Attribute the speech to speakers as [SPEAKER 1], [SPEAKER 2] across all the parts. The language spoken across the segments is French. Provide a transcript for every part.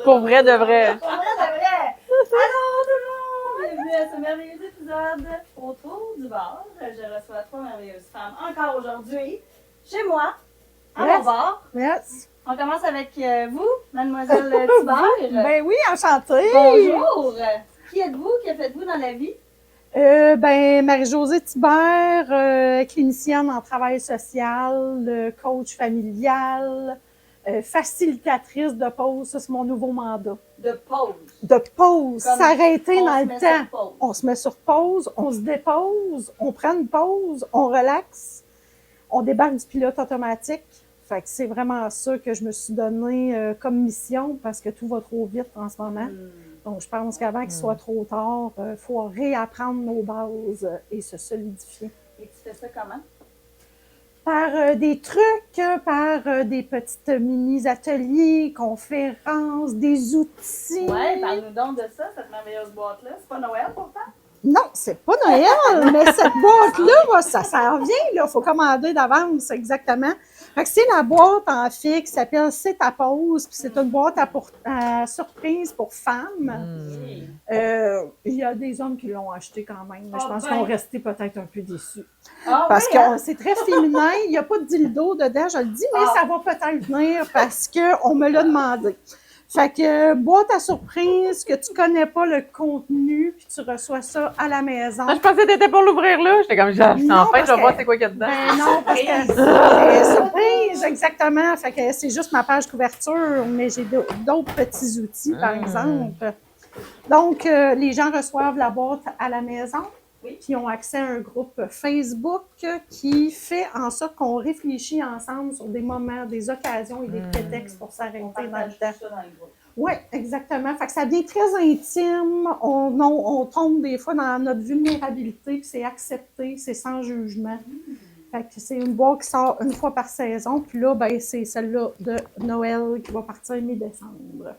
[SPEAKER 1] Pour vrai de vrai.
[SPEAKER 2] Pour vrai de vrai. Allô tout le monde! Bienvenue à ce merveilleux épisode autour du bar. Je reçois 3 merveilleuses femmes encore aujourd'hui, chez moi, à mon bar.
[SPEAKER 3] Yes.
[SPEAKER 2] On commence avec vous, mademoiselle Thibert.
[SPEAKER 3] Ben oui, enchantée.
[SPEAKER 2] Bonjour. Qui êtes-vous? Que faites-vous dans la vie?
[SPEAKER 3] Marie-Josée Thibert, clinicienne en travail social, coach familial, facilitatrice de pause. Ça, c'est mon nouveau mandat.
[SPEAKER 2] De pause.
[SPEAKER 3] De pause.
[SPEAKER 2] Comme
[SPEAKER 3] S'arrêter
[SPEAKER 2] on
[SPEAKER 3] dans
[SPEAKER 2] se
[SPEAKER 3] le
[SPEAKER 2] met
[SPEAKER 3] temps.
[SPEAKER 2] sur pause.
[SPEAKER 3] On se met sur pause, on se dépose, on prend une pause, on relaxe, on débarque du pilote automatique. Fait que c'est vraiment ça que je me suis donné comme mission parce que tout va trop vite en ce moment. Donc, je pense qu'avant qu'il soit trop tard, il faut réapprendre nos bases et se solidifier.
[SPEAKER 2] Et tu fais ça comment?
[SPEAKER 3] Par des trucs, par des petites mini-ateliers, conférences, des outils.
[SPEAKER 2] Ouais, parle-nous donc de ça, cette merveilleuse boîte-là. C'est pas Noël pourtant?
[SPEAKER 3] Non, c'est pas Noël, mais cette boîte-là, ça s'en vient, là. Faut commander d'avance, exactement. Fait que c'est la boîte en fixe, qui s'appelle C'est ta pause, puis c'est une boîte à surprise pour femmes. Il y a des hommes qui l'ont acheté quand même, mais je pense qu'ils ont resté peut-être un peu déçus. Parce que c'est très féminin, il n'y a pas de dildo dedans, je le dis, mais ça va peut-être venir parce qu'on me l'a demandé. Fait que boîte à surprise, que tu connais pas le contenu, puis tu reçois ça à la maison.
[SPEAKER 1] Je pensais que t'étais pour l'ouvrir là. J'étais comme, enfin, je vais voir c'est quoi qu'il y a dedans.
[SPEAKER 3] Ben non, parce que surprise, exactement. Fait que c'est juste ma page couverture, mais j'ai d'autres petits outils, par exemple. Donc, les gens reçoivent la boîte à la maison. Puis ont accès à un groupe Facebook qui fait en sorte qu'on réfléchit ensemble sur des moments, des occasions et des prétextes pour s'arrêter dans le temps. Oui, exactement. Fait que ça devient très intime. On tombe des fois dans notre vulnérabilité, puis c'est accepté, c'est sans jugement. Fait que c'est une boîte qui sort une fois par saison. Puis là, ben, c'est celle-là de Noël qui va partir mi-décembre.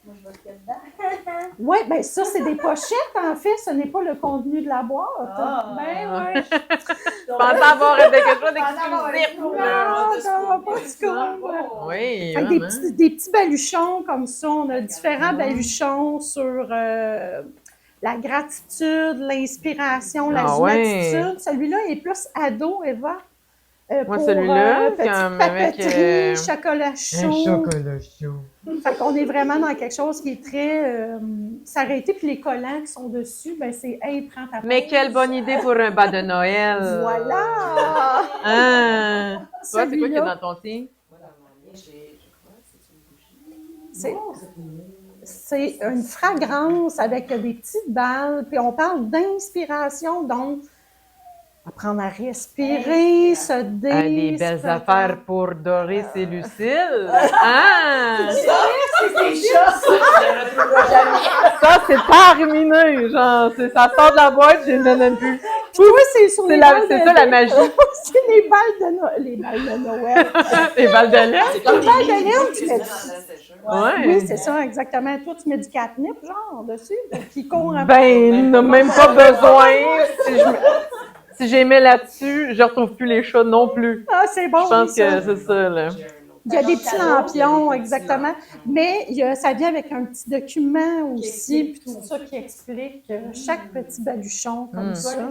[SPEAKER 2] Moi, je vais te dedans.
[SPEAKER 3] Oui, bien ça, c'est des pochettes, en fait. Ce n'est pas le contenu de la boîte. Ben oui.
[SPEAKER 1] Je pensais avoir quelque chose d'exclusif.
[SPEAKER 3] Non, ça va pas du coup.
[SPEAKER 1] Oui,
[SPEAKER 3] Fait que des petits baluchons comme ça. On a différents baluchons sur la gratitude, l'inspiration, la gratitude. Celui-là est plus ado, Eva.
[SPEAKER 1] Moi, celui-là,
[SPEAKER 3] petite
[SPEAKER 1] comme
[SPEAKER 3] papeterie, chocolat chaud.
[SPEAKER 4] Un chocolat chaud.
[SPEAKER 3] Fait qu'on est vraiment dans quelque chose qui est très s'arrêter, puis les collants qui sont dessus, ben c'est « Hey, prends ta pause ».
[SPEAKER 1] Mais quelle bonne idée pour un bas de Noël!
[SPEAKER 3] Voilà!
[SPEAKER 1] Toi, c'est quoi qui est dans ton thé?
[SPEAKER 3] C'est une fragrance avec des petites balles, puis on parle d'inspiration, donc apprendre à respirer, se
[SPEAKER 1] Des belles affaires pour Doris et Lucille.
[SPEAKER 2] C'est des chats, ça!
[SPEAKER 1] Ça, c'est terminé. Genre, ça sort de la boîte, je ne l'aime plus.
[SPEAKER 3] Toi, c'est sur les balles
[SPEAKER 1] C'est ça la magie.
[SPEAKER 3] C'est les balles de Noël. Les balles de Noël.
[SPEAKER 1] Les balles de lait.
[SPEAKER 3] Les balles de Noël, tu fais.
[SPEAKER 1] Ouais.
[SPEAKER 3] Oui, c'est ça, exactement. Toi, tu mets du catnip, genre, dessus, qui court un peu.
[SPEAKER 1] Ben, n'a même pas besoin. Si j'aimais là-dessus, je retrouve plus les chats non plus.
[SPEAKER 3] Ah, c'est bon.
[SPEAKER 1] Je pense que c'est ça, là.
[SPEAKER 3] Il y a des petits lampions, exactement. Mais ça vient avec un petit document aussi, puis tout ça qui explique chaque petit baluchon comme ça.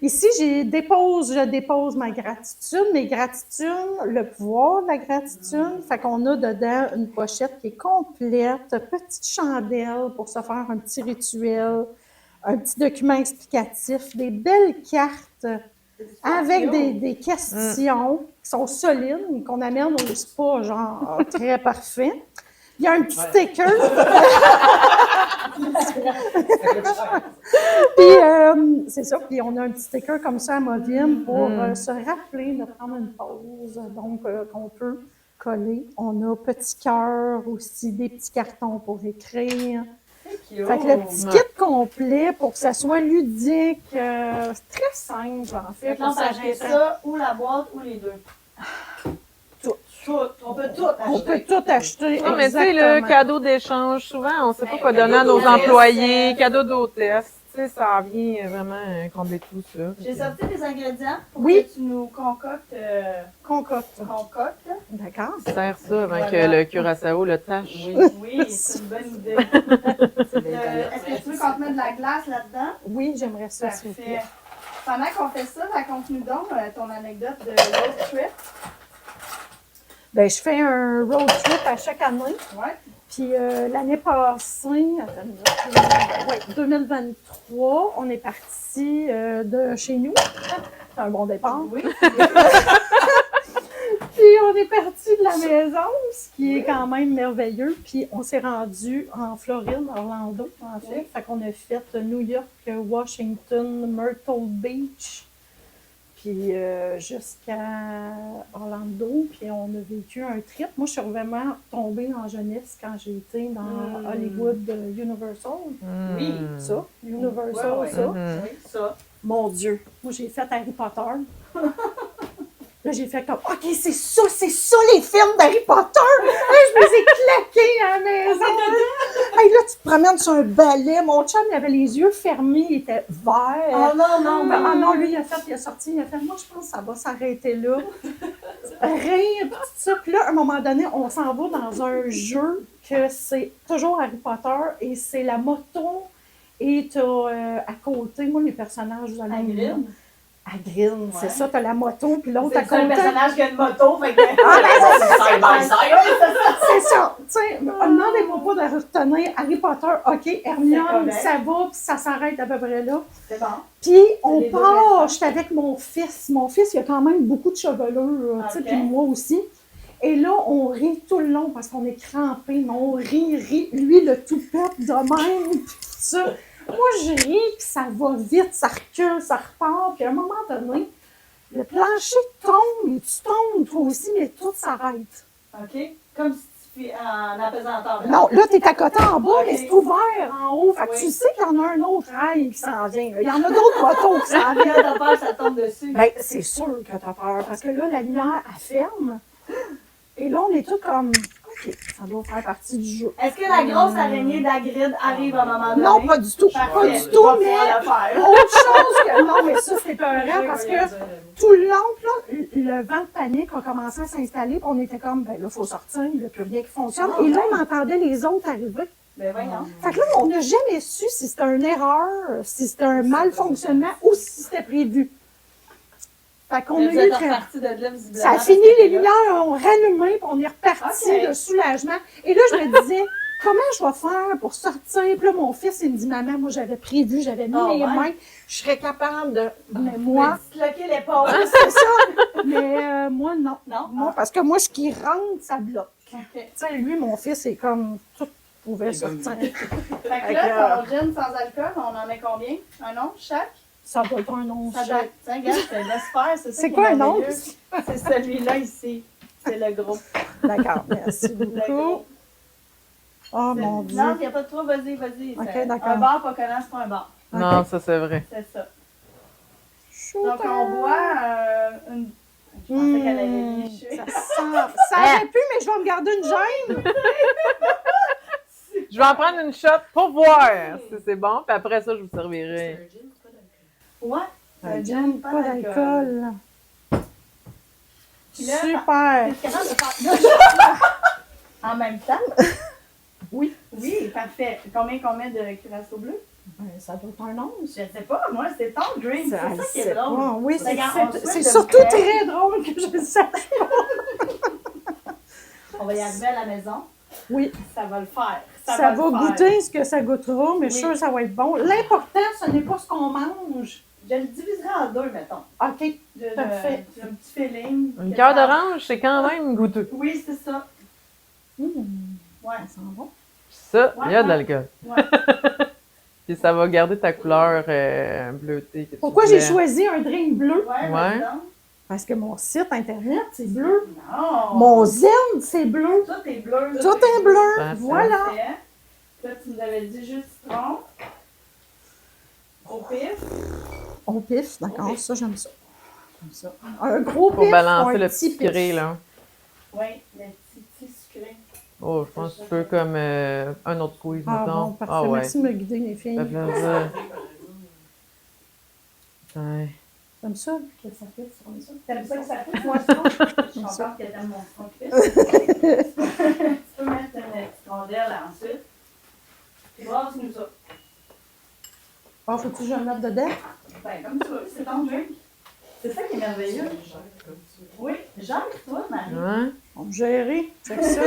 [SPEAKER 3] Ici, je dépose ma gratitude. Mes gratitudes, le pouvoir de la gratitude. Fait qu'on a dedans une pochette qui est complète, petite chandelle pour se faire un petit rituel, un petit document explicatif, des belles cartes avec des questions qui sont solides et qu'on amène au spa, genre très parfait. Il y a un petit sticker. Puis, c'est ça. Puis, on a un petit sticker comme ça à Movim pour se rappeler de prendre une pause. Donc, qu'on peut coller. On a petit cœur aussi, des petits cartons pour écrire. Fait que le petit kit complet pour que ça soit ludique, c'est très simple en fait.
[SPEAKER 2] On peut acheter ça ou la boîte ou les deux. Tout. On peut tout acheter.
[SPEAKER 3] On peut tout acheter.
[SPEAKER 1] Non, mais tu sais, le cadeau d'échange, souvent, on ne sait pas quoi donner à nos employés, cadeau d'hôtesse. sais, ça vient vraiment combler tout ça.
[SPEAKER 2] J'ai sorti les ingrédients pour
[SPEAKER 3] Oui.
[SPEAKER 2] que tu nous concoctes.
[SPEAKER 3] Concocte.
[SPEAKER 2] Concocte.
[SPEAKER 3] D'accord.
[SPEAKER 1] Serre ça avant
[SPEAKER 2] Voilà.
[SPEAKER 1] que le curaçao le tâche.
[SPEAKER 2] Oui, c'est une bonne idée. Est-ce que tu veux qu'on te mette de la glace là-dedans?
[SPEAKER 3] Oui, j'aimerais ça, s'il vous plaît.
[SPEAKER 2] Parfait. Pendant qu'on fait ça, raconte-nous donc ton anecdote de road trip.
[SPEAKER 3] Ben, je fais un road trip à chaque année.
[SPEAKER 2] Ouais.
[SPEAKER 3] Puis l'année passée, attends une minute, ouais, 2023, on est parti de chez nous. C'est un bon départ.
[SPEAKER 2] Oui.
[SPEAKER 3] Puis on est parti de la maison, ce qui est quand même merveilleux. Puis on s'est rendu en Floride, Orlando, en fait.
[SPEAKER 2] Oui.
[SPEAKER 3] Fait qu'on a fait New York, Washington, Myrtle Beach, puis jusqu'à Orlando. Puis on a vécu un trip. Moi, je suis vraiment tombée en jeunesse quand j'ai été dans Hollywood Universal.
[SPEAKER 2] Oui.
[SPEAKER 3] Ça, Universal,
[SPEAKER 2] Ouais, ouais.
[SPEAKER 3] ça.
[SPEAKER 2] Oui, ça.
[SPEAKER 3] Mon Dieu. Moi, j'ai fait Harry Potter. Là, j'ai fait comme, OK, c'est ça les films d'Harry Potter! Hey, je me ai claqué à la maison! Hey, là, tu te promènes sur un balai. Mon chum, il avait les yeux fermés, il était vert.
[SPEAKER 2] Oh non, non,
[SPEAKER 3] Ah non, lui, il a sorti, il a fait, moi, je pense que ça va s'arrêter là. Rire, tout ça. Puis là, à un moment donné, on s'en va dans un jeu que c'est toujours Harry Potter et c'est la moto et t'as à côté, moi, les personnages, vous allez me dire.
[SPEAKER 2] Hagrid.
[SPEAKER 3] Hagrid, c'est ça, t'as la moto, puis l'autre à
[SPEAKER 2] C'est ça, le
[SPEAKER 3] côté.
[SPEAKER 2] personnage qui a une moto, fait que...
[SPEAKER 3] Ah, ben,
[SPEAKER 2] side by side.
[SPEAKER 3] c'est ça. Tu sais, demandez-moi pas de retenir Harry Potter, OK, Hermione,
[SPEAKER 2] correct.
[SPEAKER 3] ça va, puis ça s'arrête à peu près là.
[SPEAKER 2] C'est bon.
[SPEAKER 3] Puis on
[SPEAKER 2] Les deux
[SPEAKER 3] part,
[SPEAKER 2] restants.
[SPEAKER 3] j'étais avec mon fils. Mon fils, il a quand même beaucoup de chevelure, tu sais,
[SPEAKER 2] Ok.
[SPEAKER 3] puis moi aussi. Et là, on rit tout le long parce qu'on est crampés, mais on rit. Lui, le toupette de même, puis tout ça. Moi, je ris, puis ça va vite, ça recule, ça repart. Puis à un moment donné, le plancher tombe, et tu tombes toi aussi, mais tout s'arrête.
[SPEAKER 2] OK? Comme si tu fais en apesanteur.
[SPEAKER 3] Non, là, t'es à côté en bas,
[SPEAKER 2] Ok.
[SPEAKER 3] mais c'est ouvert en haut. Fait que
[SPEAKER 2] Oui.
[SPEAKER 3] tu sais qu'il y en a un autre rail qui s'en vient. Il y en a d'autres motos qui s'en viennent.
[SPEAKER 2] Quand t'as peur, ça tombe dessus.
[SPEAKER 3] Ben, c'est sûr que t'as peur, parce que là, la lumière, elle ferme. Et là, on est tous comme, OK, ça doit faire partie du jeu.
[SPEAKER 2] Est-ce que la grosse araignée d'Hagrid arrive à un moment donné?
[SPEAKER 3] Non, pas du tout.
[SPEAKER 2] Parfait.
[SPEAKER 3] Pas du
[SPEAKER 2] Je
[SPEAKER 3] tout,
[SPEAKER 2] vais
[SPEAKER 3] mais
[SPEAKER 2] pouvoir le faire.
[SPEAKER 3] autre chose que... Non, mais ça, c'était peurant parce que tout le long, là, le vent de panique a commencé à s'installer. Puis on était comme, ben là, il faut sortir, il n'y a plus rien qui fonctionne. Et là, on entendait les autres arriver.
[SPEAKER 2] Ben voyons.
[SPEAKER 3] Fait que là, on n'a jamais su si c'était une erreur, si c'était un malfonctionnement ou si c'était prévu. Fait qu'on a
[SPEAKER 2] Vous
[SPEAKER 3] eu
[SPEAKER 2] êtes
[SPEAKER 3] très...
[SPEAKER 2] reparti de là, visiblement.
[SPEAKER 3] Ça a
[SPEAKER 2] parce
[SPEAKER 3] fini,
[SPEAKER 2] que
[SPEAKER 3] les
[SPEAKER 2] là-
[SPEAKER 3] lumières ont rallumé, puis on est reparti
[SPEAKER 2] Ok.
[SPEAKER 3] de soulagement. Et là, je me disais, comment je vais faire pour sortir? Puis là, mon fils, il me dit, maman, moi, j'avais prévu, j'avais mis
[SPEAKER 2] Ah,
[SPEAKER 3] mes
[SPEAKER 2] ouais?
[SPEAKER 3] mains, je serais capable de... Mais moi,
[SPEAKER 2] Disloquer l'épaule.
[SPEAKER 3] c'est ça. Mais moi, non.
[SPEAKER 2] Non?
[SPEAKER 3] Moi, parce que moi, ce qui rentre, ça bloque.
[SPEAKER 2] OK.
[SPEAKER 3] Tu sais, lui, mon fils, c'est comme tout pouvait sortir.
[SPEAKER 2] Fait que là, ton gin sans alcool, on en met combien? Un once chaque?
[SPEAKER 3] Ça doit être un nom.
[SPEAKER 2] Ça doit être... Tiens, regarde, je te laisse faire. C'est ça
[SPEAKER 3] C'est
[SPEAKER 2] qui
[SPEAKER 3] quoi
[SPEAKER 2] est
[SPEAKER 3] un nom?
[SPEAKER 2] merveilleux. C'est celui-là ici. C'est le gros.
[SPEAKER 3] D'accord, merci
[SPEAKER 2] Le
[SPEAKER 3] beaucoup.
[SPEAKER 2] gros.
[SPEAKER 3] Oh mon Dieu.
[SPEAKER 2] Non, il n'y a pas de trop. Vas-y, vas-y.
[SPEAKER 3] Ok,
[SPEAKER 2] C'est-
[SPEAKER 3] d'accord.
[SPEAKER 2] Un bar pas collant, c'est pas un bar.
[SPEAKER 1] Non, ça c'est vrai.
[SPEAKER 2] C'est ça.
[SPEAKER 3] Chaud.
[SPEAKER 2] Donc, on boit une... Je pensais qu'elle allait licher.
[SPEAKER 3] Ça sent. Ça aurait pu, mais je vais me garder une gêne.
[SPEAKER 1] Je vais en prendre une shot pour voir si c'est bon, puis après ça, je vous servirai.
[SPEAKER 2] Ouais.
[SPEAKER 3] Un gin, pas d'alcool.
[SPEAKER 2] Puis là,
[SPEAKER 3] Super.
[SPEAKER 2] t'es capable de faire... En même temps?
[SPEAKER 3] Oui.
[SPEAKER 2] Oui, parfait. Combien qu'on met de curaçao bleu?
[SPEAKER 3] Ben, ça doit être un nom.
[SPEAKER 2] Je sais pas, moi, c'est ton drink. C'est ça qui est drôle.
[SPEAKER 3] Oui, c'est
[SPEAKER 2] Regarde, on
[SPEAKER 3] c'est
[SPEAKER 2] souhaite de
[SPEAKER 3] surtout
[SPEAKER 2] vous
[SPEAKER 3] très drôle que je le sache.
[SPEAKER 2] On va y arriver à la maison.
[SPEAKER 3] Oui,
[SPEAKER 2] Ça va le faire.
[SPEAKER 3] ça
[SPEAKER 2] le
[SPEAKER 3] va
[SPEAKER 2] faire.
[SPEAKER 3] goûter ce que ça goûtera, mais je suis
[SPEAKER 2] Oui.
[SPEAKER 3] sûre que ça va être bon. L'important, ce n'est pas ce qu'on mange.
[SPEAKER 2] Je le diviserai en deux, mettons.
[SPEAKER 3] OK.
[SPEAKER 2] J'ai
[SPEAKER 3] Parfait.
[SPEAKER 2] un petit feeling.
[SPEAKER 1] Une
[SPEAKER 2] que
[SPEAKER 1] cœur
[SPEAKER 2] ça-
[SPEAKER 1] d'orange, c'est quand même goûteux.
[SPEAKER 2] Oui, c'est ça.
[SPEAKER 3] Mmh,
[SPEAKER 2] Ouais.
[SPEAKER 3] ça sent bon.
[SPEAKER 1] Ça, il y a de
[SPEAKER 2] Ouais.
[SPEAKER 1] l'alcool.
[SPEAKER 2] Ouais.
[SPEAKER 1] Puis ça va garder ta couleur bleutée. que tu
[SPEAKER 3] Pourquoi j'ai
[SPEAKER 1] voulais.
[SPEAKER 3] choisi un drink bleu?
[SPEAKER 2] Ouais,
[SPEAKER 1] Ouais.
[SPEAKER 2] vas-y donc.
[SPEAKER 3] Parce que mon site internet, c'est bleu.
[SPEAKER 2] Non.
[SPEAKER 3] Mon zen, c'est bleu.
[SPEAKER 2] Tout est bleu.
[SPEAKER 3] Tout est bleu.
[SPEAKER 1] Parfait.
[SPEAKER 3] Voilà.
[SPEAKER 2] Parfait. Là, tu nous avais dit juste citron. Au pif.
[SPEAKER 3] On pif, d'accord,
[SPEAKER 2] Oui.
[SPEAKER 3] ça, j'aime ça. J'aime ça. Un gros pif
[SPEAKER 1] Pour
[SPEAKER 3] ou
[SPEAKER 1] balancer
[SPEAKER 3] un
[SPEAKER 1] le
[SPEAKER 3] petit
[SPEAKER 1] petit sucré,
[SPEAKER 3] pif?
[SPEAKER 1] là.
[SPEAKER 2] Oui, le petit sucré.
[SPEAKER 1] Oh, je pense un peu comme un autre squeeze,
[SPEAKER 3] Ah
[SPEAKER 1] mettons.
[SPEAKER 3] bon, parfait.
[SPEAKER 1] Ah ouais.
[SPEAKER 3] Merci de me guider, mes filles.
[SPEAKER 1] Ça fait plaisir. Ouais.
[SPEAKER 3] T'aimes ça que ça fait comme ça?
[SPEAKER 2] T'aimes ça que ça fait? Moi, je suis contente que t'aimes mon son Chris. Tu peux mettre une petite rondelle ensuite. Brasse-nous ça.
[SPEAKER 3] Ah, faut-tu que je le mette dedans?
[SPEAKER 2] Ben, comme tu veux, c'est ton drink. C'est ça qui est merveilleux. Oui, gère-toi, Marie.
[SPEAKER 1] Ouais.
[SPEAKER 3] On va gérer. Check ça.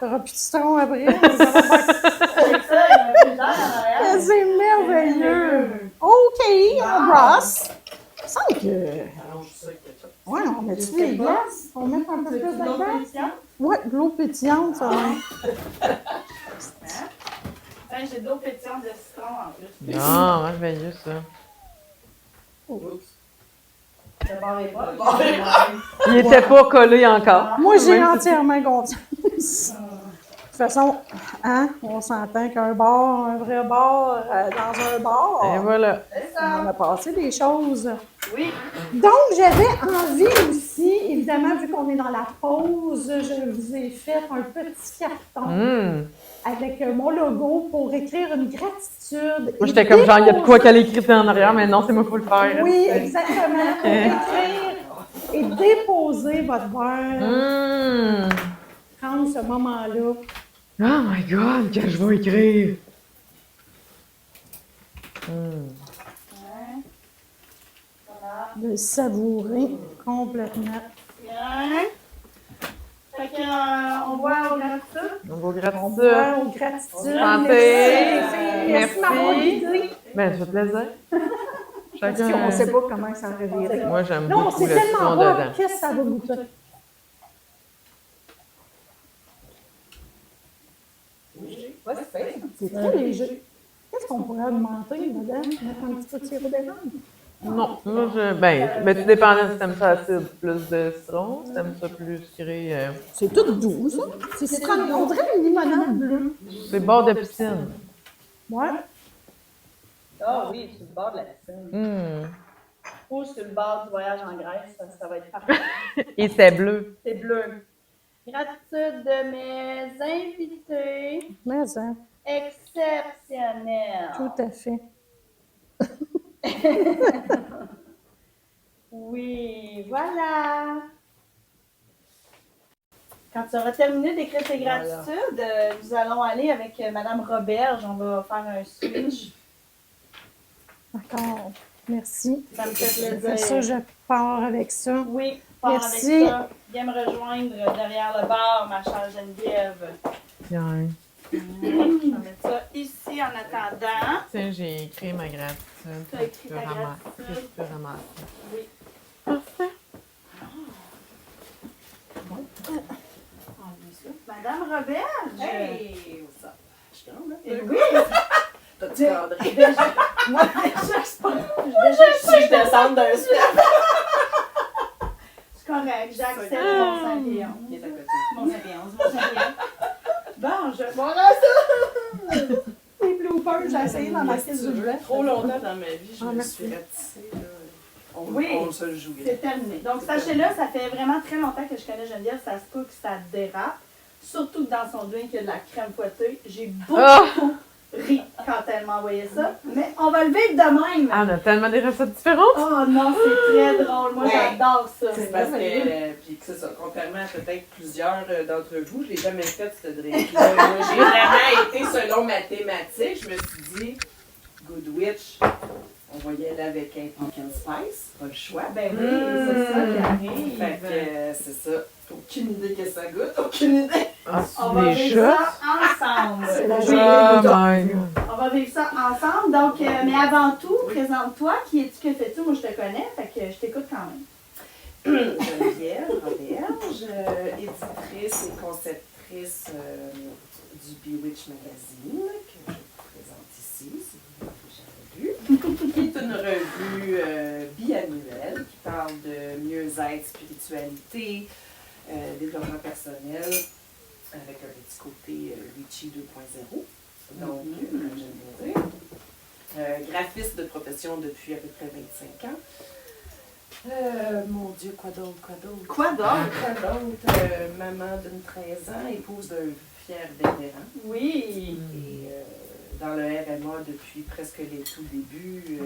[SPEAKER 3] T'auras plus de citron après.
[SPEAKER 2] C'est ça, il y a un peu d'air en arrière.
[SPEAKER 3] C'est merveilleux. OK, on brosse. Ça semble que... Ouais, on met du les glaces. On met un peu plus de
[SPEAKER 2] L'eau
[SPEAKER 3] glace.
[SPEAKER 2] pétillante?
[SPEAKER 3] Ouais, de l'eau pétillante, ça.
[SPEAKER 2] Ben, j'ai de l'eau pétillante de citron en plus.
[SPEAKER 1] Non, merveilleux, ça.
[SPEAKER 2] Le bar est pas.
[SPEAKER 1] Il était pas collé encore.
[SPEAKER 3] Moi, j'ai
[SPEAKER 1] Même si-
[SPEAKER 3] entièrement confiance. De toute façon, hein, on s'entend qu'un bar, un vrai bar, dans un bar,
[SPEAKER 1] Et voilà.
[SPEAKER 2] C'est
[SPEAKER 3] on
[SPEAKER 2] ça.
[SPEAKER 3] a passé des choses.
[SPEAKER 2] Oui.
[SPEAKER 3] Donc, j'avais envie aussi, évidemment, vu qu'on est dans la pause, je vous ai fait un petit carton avec mon logo pour écrire une gratitude.
[SPEAKER 1] Moi, j'étais comme genre, il y a de quoi qu'elle écrit en arrière, mais non, c'est moi qui faut le faire.
[SPEAKER 3] Oui, exactement. Pour écrire et déposer votre verre, prendre ce moment-là.
[SPEAKER 1] Oh my God, que je vais écrire.
[SPEAKER 2] Ouais. Voilà.
[SPEAKER 3] De le savourer complètement.
[SPEAKER 2] Bien. Fait que, on voit au gratitude.
[SPEAKER 1] Donc, au
[SPEAKER 3] On
[SPEAKER 1] gratitude.
[SPEAKER 3] boit aux gratitudes.
[SPEAKER 1] Santé.
[SPEAKER 3] Merci de m'avoir
[SPEAKER 1] Merci.
[SPEAKER 3] guidée.
[SPEAKER 1] Ben, ça fait plaisir.
[SPEAKER 3] Parce
[SPEAKER 1] Chacun.
[SPEAKER 3] qu'on ne sait pas comment ça revirait.
[SPEAKER 1] Moi, j'aime
[SPEAKER 3] Non,
[SPEAKER 1] beaucoup
[SPEAKER 3] c'est
[SPEAKER 1] le
[SPEAKER 3] tellement
[SPEAKER 1] citron
[SPEAKER 3] bon.
[SPEAKER 1] dedans.
[SPEAKER 3] Qu'est-ce que ça va goûter?
[SPEAKER 2] Ouais, c'est
[SPEAKER 3] C'est très léger. Qu'est-ce qu'on pourrait augmenter dedans? Mettre un petit peu de sirop d'érable?
[SPEAKER 1] Non, moi, ben, tout dépendant si t'aimes ça acide, plus de citron, si t'aimes ça plus sucré,
[SPEAKER 3] C'est tout doux, ça. C'est comme, on dirait une limonade bleue.
[SPEAKER 1] c'est bord de piscine.
[SPEAKER 3] Ouais.
[SPEAKER 2] Ah oui, sur le bord de la piscine. Ou sur le bord du voyage en Grèce, ça va être parfait.
[SPEAKER 1] Et c'est bleu.
[SPEAKER 2] C'est bleu. Gratitude de mes invités
[SPEAKER 3] Mais ça,
[SPEAKER 2] exceptionnels.
[SPEAKER 3] tout à fait.
[SPEAKER 2] Oui, voilà. Quand tu auras terminé d'écrire tes gratitudes, nous allons aller avec Madame Roberge. On va faire un switch.
[SPEAKER 3] D'accord. Merci.
[SPEAKER 2] Ça me fait
[SPEAKER 3] C'est
[SPEAKER 2] plaisir.
[SPEAKER 3] ça, je pars avec ça.
[SPEAKER 2] Oui, part
[SPEAKER 3] Merci.
[SPEAKER 2] avec ça. Viens me rejoindre derrière le bar, ma chère Geneviève.
[SPEAKER 1] Tiens,
[SPEAKER 2] Je vais mettre ça ici en attendant.
[SPEAKER 1] tiens, j'ai écrit ma gratitude.
[SPEAKER 2] T'as écrit ta
[SPEAKER 1] Qu'est-ce
[SPEAKER 2] gratitude.
[SPEAKER 1] que tu peux ramasser?
[SPEAKER 2] Oui.
[SPEAKER 1] Parfait.
[SPEAKER 2] Madame Roberge.
[SPEAKER 4] Hey, what's up? Je suis grande,
[SPEAKER 2] Eh
[SPEAKER 4] hein?
[SPEAKER 2] oui,
[SPEAKER 4] T'as-tu cadré?
[SPEAKER 2] déjà. Moi, déjà, c'est pas. Déjà,
[SPEAKER 4] Si je descends d'un step.
[SPEAKER 2] c'est correct. J'accepte mon 5 et 11.
[SPEAKER 4] Il est à côté.
[SPEAKER 2] Mon 5 et 11. Mon 5 et 11. Bon, je. Bon, là, ça.
[SPEAKER 3] Les bloopers, j'ai essayé d'en marquer sur le
[SPEAKER 4] Trop longtemps dans ma vie, je me
[SPEAKER 3] merci.
[SPEAKER 4] suis ratissée. Là.
[SPEAKER 2] Oui.
[SPEAKER 4] On se le jouait.
[SPEAKER 2] C'est terminé. Donc, sachez-le, ça fait vraiment très longtemps que je connais Geneviève. Ça se peut que ça dérape. Surtout que dans son drink, il y a de la crème fouettée. J'ai beaucoup ri quand elle m'a envoyé ça. Mais on va le vivre de même.
[SPEAKER 1] Ah, on a tellement des recettes différentes.
[SPEAKER 2] Oh non, c'est très drôle. Moi,
[SPEAKER 4] Ouais.
[SPEAKER 2] j'adore ça.
[SPEAKER 4] C'est parce que, puis que c'est ça, contrairement à peut-être plusieurs d'entre vous, je l'ai jamais fait ce drink-là. Moi, j'ai vraiment été selon ma thématique. Je me suis dit, Good Witch, on va y aller avec un pumpkin spice, pas le choix.
[SPEAKER 2] Ben oui, c'est ça qui arrive.
[SPEAKER 4] Fait que c'est ça. Aucune idée que ça goûte, aucune idée.
[SPEAKER 1] Ah,
[SPEAKER 2] On va
[SPEAKER 1] des
[SPEAKER 2] vivre
[SPEAKER 1] shots.
[SPEAKER 2] ça ensemble.
[SPEAKER 3] C'est la
[SPEAKER 2] Oui.
[SPEAKER 1] Oh my God.
[SPEAKER 2] On va vivre ça ensemble. Donc, mais avant tout, présente-toi. Qui es-tu, que fais-tu? Moi, je te connais, fait que je t'écoute quand même.
[SPEAKER 4] Geneviève Roberge, éditrice et conceptrice du Bewitch Magazine, que je vous présente ici, si vous l'avez déjà lu, qui est une revue biannuelle qui parle de mieux-être, spiritualité, développement personnel, avec un petit côté Richie 2.0. Donc, j'aime bien dire. Graphiste de profession depuis à peu près 25 ans. Mon Dieu, quoi d'autre?
[SPEAKER 2] Quoi d'autre?
[SPEAKER 4] Quoi d'autre? Maman d'une 13 ans, épouse d'un fier vétéran.
[SPEAKER 2] Oui.
[SPEAKER 4] Et dans le RMA depuis presque les tout débuts,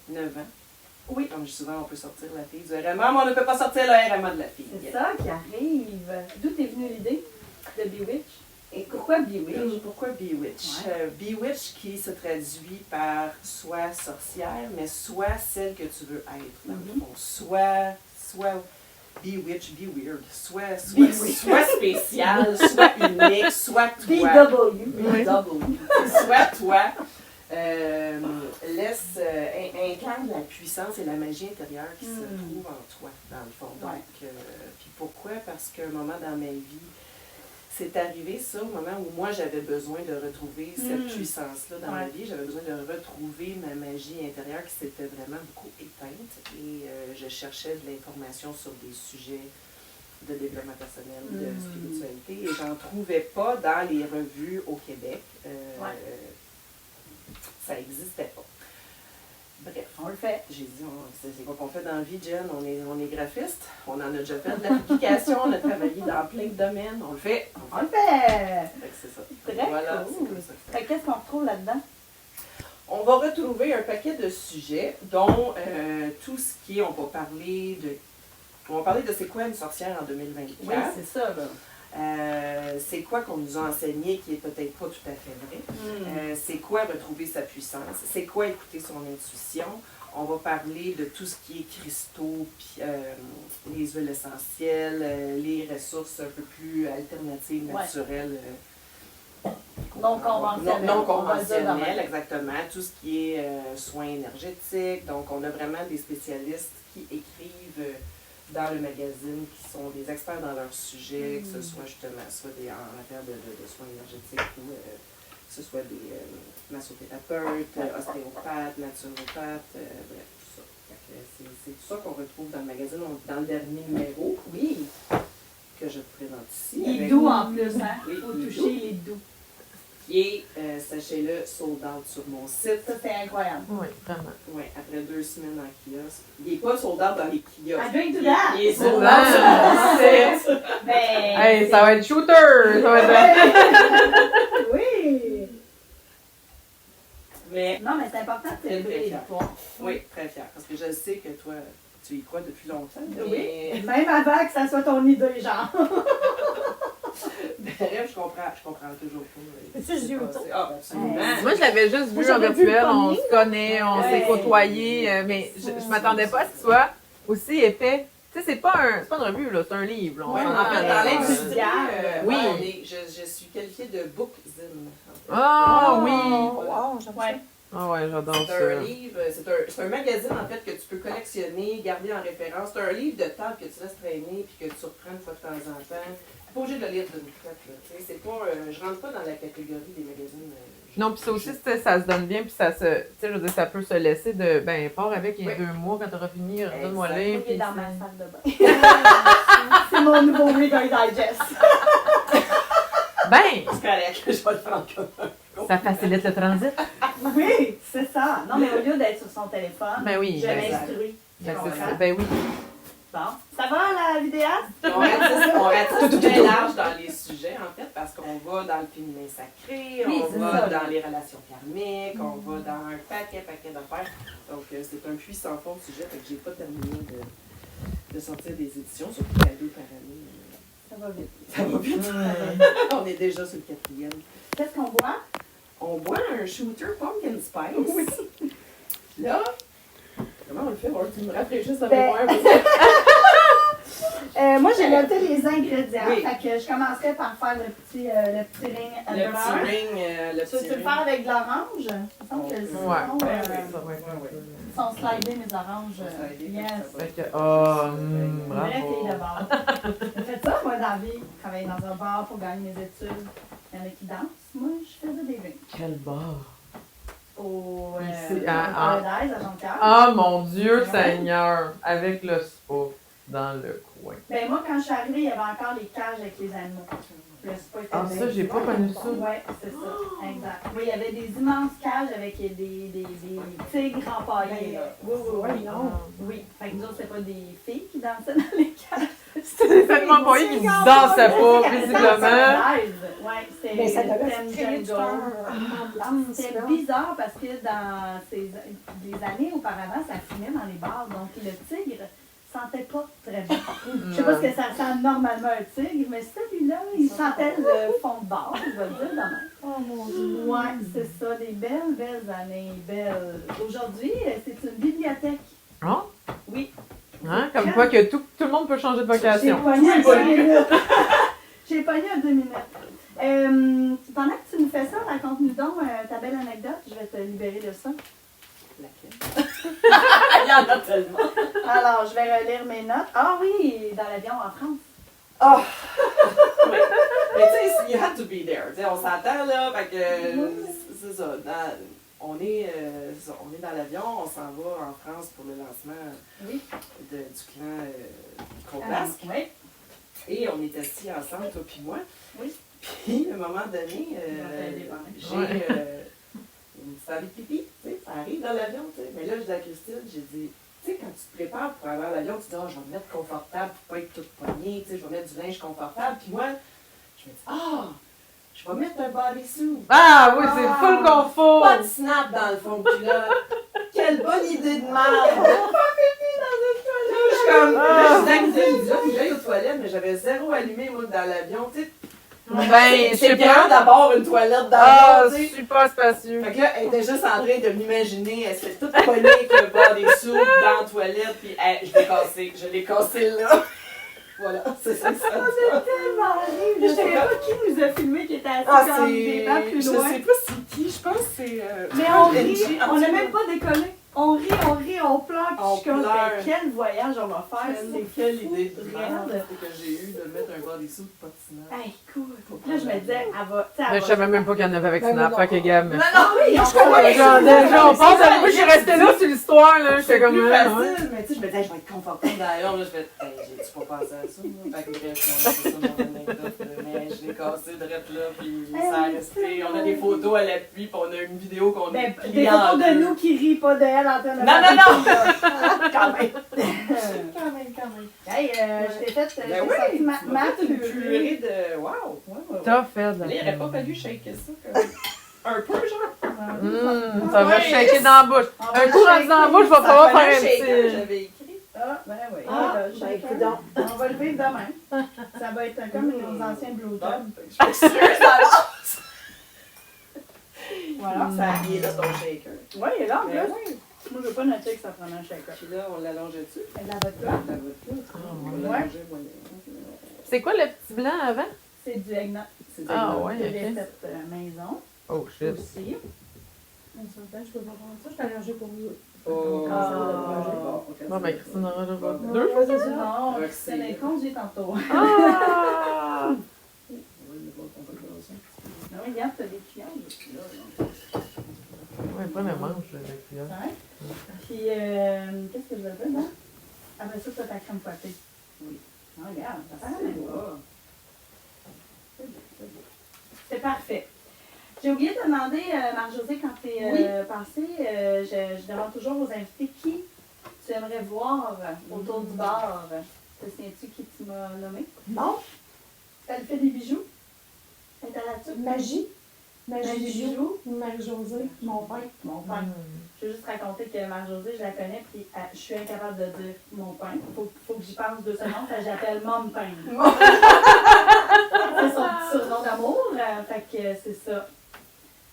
[SPEAKER 4] 9 ans. Oui, comme je dis souvent, on peut sortir la fille du RMA, mais on ne peut pas sortir le RMA de la fille.
[SPEAKER 2] C'est ça qui arrive. D'où t'es venue l'idée de Bewitch?
[SPEAKER 4] Et
[SPEAKER 2] Pourquoi Bewitch?
[SPEAKER 4] Pourquoi Bewitch?
[SPEAKER 2] Ouais.
[SPEAKER 4] Bewitch qui se traduit par soit sorcière, mais soit celle que tu veux être, dans le fond. Soit Bewitch, be weird. Soit spécial, soit unique, soit toi.
[SPEAKER 2] BW.
[SPEAKER 4] Soit toi. Incarne la puissance et la magie intérieure qui se trouve en toi, dans le fond. Donc, puis pourquoi? Parce qu'à un moment dans ma vie, c'est arrivé ça au moment où moi j'avais besoin de retrouver cette puissance-là dans ma vie. J'avais besoin de retrouver ma magie intérieure qui s'était vraiment beaucoup éteinte. Et je cherchais de l'information sur des sujets de développement personnel, de spiritualité. Et j'en trouvais pas dans les revues au Québec. Ça n'existait pas. Bref,
[SPEAKER 2] On le fait.
[SPEAKER 4] j'ai dit, c'est quoi qu'on fait dans la vie, Jen? On est graphiste, on en a déjà fait de l'application, on a travaillé dans plein de domaines, on le fait.
[SPEAKER 2] On le fait.
[SPEAKER 4] Fait que c'est ça.
[SPEAKER 2] Très
[SPEAKER 4] Voilà,
[SPEAKER 2] cool.
[SPEAKER 4] c'est comme ça.
[SPEAKER 2] Fait que qu'est-ce qu'on retrouve là-dedans?
[SPEAKER 4] On va retrouver un paquet de sujets, dont tout ce qui est, on va parler de c'est quoi une sorcière en 2024.
[SPEAKER 2] Oui, c'est ça, là.
[SPEAKER 4] C'est quoi qu'on nous a enseigné qui est peut-être pas tout à fait vrai. C'est quoi retrouver sa puissance. C'est quoi écouter son intuition. On va parler de tout ce qui est cristaux, les huiles essentielles, les ressources un peu plus alternatives, naturelles.
[SPEAKER 2] Non conventionnelles.
[SPEAKER 4] Non
[SPEAKER 2] On va dire dans
[SPEAKER 4] conventionnelles,
[SPEAKER 2] ma-
[SPEAKER 4] exactement. Tout ce qui est soins énergétiques. Donc, on a vraiment des spécialistes qui écrivent dans le magazine, qui sont des experts dans leur sujet, que ce soit justement en matière de soins énergétiques ou que ce soit des massothérapeutes, ostéopathes, naturopathes, bref, tout ça. Fait que c'est tout ça qu'on retrouve dans le magazine, dans le dernier numéro, que je vous présente ici.
[SPEAKER 2] Il est
[SPEAKER 4] avec-
[SPEAKER 2] doux en plus, hein?
[SPEAKER 4] Oui,
[SPEAKER 2] Faut
[SPEAKER 4] il est
[SPEAKER 2] toucher,
[SPEAKER 4] doux.
[SPEAKER 2] il est doux.
[SPEAKER 4] Et sachez-le, sold out sur mon site.
[SPEAKER 2] Ça, c'est incroyable.
[SPEAKER 1] Oui, vraiment.
[SPEAKER 4] Oui, après 2 semaines en kiosque. Il n'est pas sold out dans les kiosques.
[SPEAKER 2] I drink to that.
[SPEAKER 4] Il est sold out
[SPEAKER 1] Ah,
[SPEAKER 4] sur mon site.
[SPEAKER 2] Ben,
[SPEAKER 1] Hey, ça va être shooter! Ça va être...
[SPEAKER 2] oui!
[SPEAKER 4] Mais
[SPEAKER 2] Non, mais c'est important de célébrer les victoires.
[SPEAKER 4] oui, très fière. Parce que je sais que toi, tu y crois depuis longtemps.
[SPEAKER 2] Oui.
[SPEAKER 4] Mais
[SPEAKER 2] Même avant que ça soit ton idée, genre.
[SPEAKER 4] bref, je comprends toujours pas.
[SPEAKER 3] C'est juste
[SPEAKER 4] Ah, ben, absolument.
[SPEAKER 1] Moi, je l'avais juste
[SPEAKER 3] Moi,
[SPEAKER 1] vu en
[SPEAKER 3] j'aurais vu le
[SPEAKER 1] virtuel, on
[SPEAKER 3] premier.
[SPEAKER 1] se connaît, on s'est
[SPEAKER 2] Ouais.
[SPEAKER 1] côtoyés, mais je m'attendais pas à ce qu'il soit aussi épais. Tu sais, c'est pas une revue, là, c'est un livre. Là. On
[SPEAKER 2] Ouais,
[SPEAKER 1] s'en
[SPEAKER 4] En fait, dans
[SPEAKER 1] entend.
[SPEAKER 4] l'industrie,
[SPEAKER 1] Oui.
[SPEAKER 4] je suis qualifiée de bookzine.
[SPEAKER 1] Ah oui!
[SPEAKER 3] Wow, j'aime ça.
[SPEAKER 2] Ouais.
[SPEAKER 1] Ah ouais, j'adore
[SPEAKER 4] C'est
[SPEAKER 1] ça.
[SPEAKER 4] un livre, c'est un magazine en fait que tu peux collectionner, garder en référence. C'est un livre de table que tu laisses traîner puis que tu reprends une fois de temps en temps. T'es pas obligé de le lire d'une traite, là. Tu sais, c'est pas, je rentre pas dans la catégorie des magazines.
[SPEAKER 1] Non, puis ça aussi, ça se donne bien, puis ça se. Tu sais, je veux dire, ça peut se laisser de. Ben, part avec les
[SPEAKER 4] Oui.
[SPEAKER 1] 2 mois quand t'auras fini, redonne-moi
[SPEAKER 4] Exact.
[SPEAKER 1] les.
[SPEAKER 2] Il est
[SPEAKER 1] puis
[SPEAKER 2] dans ma
[SPEAKER 1] c'est-
[SPEAKER 2] salle de bain. C'est mon nouveau Reader Digest.
[SPEAKER 1] Ben,
[SPEAKER 4] C'est correct, je vais le prendre comme un.
[SPEAKER 1] ça facilite le transit.
[SPEAKER 2] Oui, c'est ça. Non, mais au lieu d'être sur son téléphone,
[SPEAKER 1] Ben oui,
[SPEAKER 2] je
[SPEAKER 1] ben,
[SPEAKER 2] m'instruis.
[SPEAKER 1] Ben,
[SPEAKER 2] Je
[SPEAKER 1] c'est
[SPEAKER 2] comprends.
[SPEAKER 1] ça. Ben oui.
[SPEAKER 2] Bon. Ça va, la vidéaste?
[SPEAKER 4] On ratisse très large dans les sujets, en fait, parce qu'on va dans le féminin sacré,
[SPEAKER 2] Oui,
[SPEAKER 4] on
[SPEAKER 2] c'est
[SPEAKER 4] va
[SPEAKER 2] ça.
[SPEAKER 4] dans les relations karmiques, on va dans un paquet d'affaires. Donc, c'est un puits sans fond de sujet, fait que j'ai pas terminé de sortir des éditions, surtout qu'il y a 2 par année.
[SPEAKER 2] Ça va vite.
[SPEAKER 4] Ça va vite. On est déjà sur le 4e.
[SPEAKER 2] Qu'est-ce qu'on boit?
[SPEAKER 4] On boit un shooter pumpkin spice. Là, comment on le fait? Tu me rafraîchisses la
[SPEAKER 2] Ben,
[SPEAKER 4] mémoire.
[SPEAKER 2] Moi, j'ai noté les ingrédients.
[SPEAKER 4] Oui.
[SPEAKER 2] Fait que je commencerai par faire le petit ring
[SPEAKER 4] Le
[SPEAKER 2] de beurre.
[SPEAKER 4] petit ring, le
[SPEAKER 2] Tu veux
[SPEAKER 4] petit
[SPEAKER 2] le
[SPEAKER 4] ring.
[SPEAKER 2] faire avec de l'orange? Il me semble que le citron,
[SPEAKER 1] Ouais.
[SPEAKER 2] sont slidés mes oranges. Yes.
[SPEAKER 1] Fait que, oh,
[SPEAKER 2] Une vraie fille
[SPEAKER 1] bravo.
[SPEAKER 2] de bar. J'ai fait ça, moi, dans la vie. Travailler dans un bar pour gagner mes études. Il y en a qui dansent. Moi, je faisais des drinks.
[SPEAKER 1] Quel bar.
[SPEAKER 2] Au
[SPEAKER 1] Ici,
[SPEAKER 2] au
[SPEAKER 1] à-
[SPEAKER 2] Paradise, à Jonquière.
[SPEAKER 1] Ah mon Dieu Seigneur, avec le spa dans le coin.
[SPEAKER 2] Ben, moi, quand je suis arrivée, il y avait encore les cages avec les animaux. Le spa était
[SPEAKER 1] Ah,
[SPEAKER 2] bien.
[SPEAKER 1] ça, j'ai pas connu ça.
[SPEAKER 2] Oui, c'est ça. Exact. Oui, il y avait des immenses cages avec des tigres empaillés. Là. Oui, oui, oui.
[SPEAKER 3] non.
[SPEAKER 2] Oui. Fait que nous autres, c'était pas des filles qui dansaient dans les cages.
[SPEAKER 1] C'était tellement employés qu'ils dansaient pas, visiblement.
[SPEAKER 2] Oui, c'était
[SPEAKER 3] Mais ça devait
[SPEAKER 2] thème
[SPEAKER 3] créer du
[SPEAKER 2] jungle.
[SPEAKER 3] ambiance,
[SPEAKER 2] C'était
[SPEAKER 3] là.
[SPEAKER 2] bizarre parce que dans les années auparavant, ça fumait dans les bars. Donc, le tigre sentait pas très bien. Je sais pas ce que ça sent normalement un tigre, mais celui-là, il sentait le fond de bar, je vais le dire demain.
[SPEAKER 3] Oh mon Dieu.
[SPEAKER 2] Ouais, c'est ça, des belles, belles années, belles. Aujourd'hui, c'est une bibliothèque.
[SPEAKER 1] Hein?
[SPEAKER 2] Oui.
[SPEAKER 1] Hein? Comme quoi que tout le monde peut changer de
[SPEAKER 2] J'ai
[SPEAKER 1] vocation.
[SPEAKER 2] pogné un 2 minutes. J'ai pogné un 2 minutes. Pendant que tu nous fais ça, raconte-nous donc ta belle anecdote. Je vais te libérer de ça.
[SPEAKER 4] Laquelle? Il y en a tellement.
[SPEAKER 2] Alors, je vais relire mes notes. Ah oui, dans l'avion en France.
[SPEAKER 4] Oh! Oui. Mais tu sais, you had to be there. Tu sais, on s'entend là, fait que c'est ça. On est dans l'avion, on s'en va en France pour le lancement
[SPEAKER 2] Oui.
[SPEAKER 4] du clan Contbasque.
[SPEAKER 2] Oui.
[SPEAKER 4] Et on est assis ensemble, toi puis moi.
[SPEAKER 2] Oui.
[SPEAKER 4] Puis, à un moment donné, j'ai une petite envie de pipi, tu sais, ça arrive dans l'avion, tu sais. Mais là, je dis à Christine, j'ai dit, tu sais, quand tu te prépares pour aller à l'avion, tu te dis, oh, je vais me mettre confortable pour pas être toute poignée, tu sais, je vais mettre du linge confortable. Puis moi, je me dis, je vais mettre un bodysuit.
[SPEAKER 1] Ah oui, c'est full confort.
[SPEAKER 4] Pas de snap dans le fond de culotte. Quelle bonne idée de merde! Pas pipi dans une toilette! Je suis comme, là, je disais à Christine, puis j'allais aux toilettes, mais j'avais zéro allumé, moi, dans l'avion, tu sais.
[SPEAKER 1] Ben, je sais
[SPEAKER 4] C'est bien
[SPEAKER 1] pas.
[SPEAKER 4] d'avoir une toilette dans
[SPEAKER 1] Ah,
[SPEAKER 4] l'avion, tu sais.
[SPEAKER 1] super spacieux.
[SPEAKER 4] Fait que là, elle était juste en train de m'imaginer, elle se fait toute poignée avec le bodysuit dans la toilette, puis je l'ai cassé là. Voilà, c'est ça que ça
[SPEAKER 2] On
[SPEAKER 4] dit.
[SPEAKER 2] est tellement rire. Je sais pas qui nous a filmé qui était assis comme des pas plus
[SPEAKER 4] Je
[SPEAKER 2] loin.
[SPEAKER 4] sais pas c'est qui, je pense que c'est...
[SPEAKER 2] Mais on rit,
[SPEAKER 4] Benji,
[SPEAKER 2] on n'a même pas décollé. On rit, on pleure. Puis
[SPEAKER 4] On
[SPEAKER 2] je suis comme,
[SPEAKER 4] pleure.
[SPEAKER 2] mais quel voyage on va faire? C'est
[SPEAKER 4] Quelle idée de
[SPEAKER 2] merde.
[SPEAKER 4] merde que j'ai eue de mettre un bodysuit de patinage.
[SPEAKER 2] Hey, cool. Là, je me disais, elle va.
[SPEAKER 1] Mais je savais même pas qu'il y en avait avec Snap, fait que gamme.
[SPEAKER 2] Non, oui, on
[SPEAKER 1] Genre, déjà, on pense à moi, j'ai resté là sur l'histoire, là. J'étais comme,
[SPEAKER 4] plus
[SPEAKER 1] ouais.
[SPEAKER 4] facile, mais tu sais, je me disais, je vais être confortable d'ailleurs. Là, je fais, j'ai-tu pas pensé à ça? Moi? Fait que bref, c'est ça mon anecdote. Mais je l'ai cassé direct là, puis ça a resté. On a des photos à l'appui, puis on a une vidéo qu'on a
[SPEAKER 2] Ben,
[SPEAKER 4] pliée
[SPEAKER 2] des
[SPEAKER 4] en
[SPEAKER 2] photos de
[SPEAKER 4] deux.
[SPEAKER 2] nous qui rient, pas de elle en train de.
[SPEAKER 4] Non!
[SPEAKER 2] Quand même.
[SPEAKER 4] Quand même.
[SPEAKER 2] Hey, je t'ai fait.
[SPEAKER 4] Ben
[SPEAKER 2] j'ai sorti
[SPEAKER 4] oui,
[SPEAKER 2] ma
[SPEAKER 4] une
[SPEAKER 2] purée.
[SPEAKER 4] purée de... Wow!
[SPEAKER 1] T'as fait,
[SPEAKER 4] Là, il aurait pas fallu shaker ça comme... Un peu, genre.
[SPEAKER 1] Ça va shaker dans la bouche.
[SPEAKER 2] On va
[SPEAKER 1] Un coup rendu dans la bouche, je vais falloir faire un petit.
[SPEAKER 4] J'avais écrit.
[SPEAKER 2] Ah, ben oui.
[SPEAKER 3] Ah,
[SPEAKER 2] Là,
[SPEAKER 3] ben,
[SPEAKER 2] chacun.
[SPEAKER 3] écoute donc.
[SPEAKER 2] On va le vivre demain. Ça va être comme nos anciens blowjobs.
[SPEAKER 4] Je suis sûre, ça va.
[SPEAKER 2] Voilà.
[SPEAKER 4] Ça y est là, ton shaker.
[SPEAKER 2] Oui, il est là en
[SPEAKER 4] Ben
[SPEAKER 2] plus.
[SPEAKER 4] oui.
[SPEAKER 2] Moi, je veux pas noter que ça prend un shaker.
[SPEAKER 4] Puis là, on l'allongeait dessus.
[SPEAKER 2] Et la vodka,
[SPEAKER 4] La vodka. On
[SPEAKER 2] Ouais.
[SPEAKER 4] l'allongeait, voilà.
[SPEAKER 1] C'est quoi le petit blanc avant?
[SPEAKER 2] c'est du eggnog.
[SPEAKER 4] C'est
[SPEAKER 1] Ah
[SPEAKER 4] dégueu.
[SPEAKER 1] ouais,
[SPEAKER 2] Je l'ai
[SPEAKER 1] ok.
[SPEAKER 2] fait maison
[SPEAKER 1] Oh shit.
[SPEAKER 2] aussi.
[SPEAKER 3] On s'entend, je peux pas prendre ça, je suis allergique pour vous.
[SPEAKER 4] Oh.
[SPEAKER 1] Bon, ben, Christine en aura
[SPEAKER 4] Bon.
[SPEAKER 1] deux.
[SPEAKER 3] Ouais, c'est ça.
[SPEAKER 2] Non,
[SPEAKER 4] Roxy.
[SPEAKER 2] c'est les congés tantôt.
[SPEAKER 1] Ah!
[SPEAKER 2] Non, regarde, t'as des clients. Là.
[SPEAKER 1] Ouais, pas la manche, la cuillère.
[SPEAKER 2] Ouais. Puis, qu'est-ce que je veux dire, là? Après ça, t'as ta crème fouettée.
[SPEAKER 4] Oui.
[SPEAKER 2] Ah, regarde, ça paraît même pas. C'est parfait. J'ai oublié de te demander, Marc-Josée, quand tu es passée, je demande toujours aux invités qui tu aimerais voir autour du bar. Te souviens-tu qui tu m'as nommé?
[SPEAKER 3] Non,
[SPEAKER 2] Elle fait des bijoux? Elle est à la tuque?
[SPEAKER 3] Magie.
[SPEAKER 2] Magie
[SPEAKER 3] Magie
[SPEAKER 2] des
[SPEAKER 3] Bijoux.
[SPEAKER 2] bijoux?
[SPEAKER 3] Marie-Josée, mon père.
[SPEAKER 2] Mon pain. Je veux juste raconter que Marc-Josée, je la connais, puis je suis incapable de dire mon pain. Faut que j'y pense 2 secondes, fait que j'appelle mon pain. C'est son petit surnom d'amour, fait que c'est ça.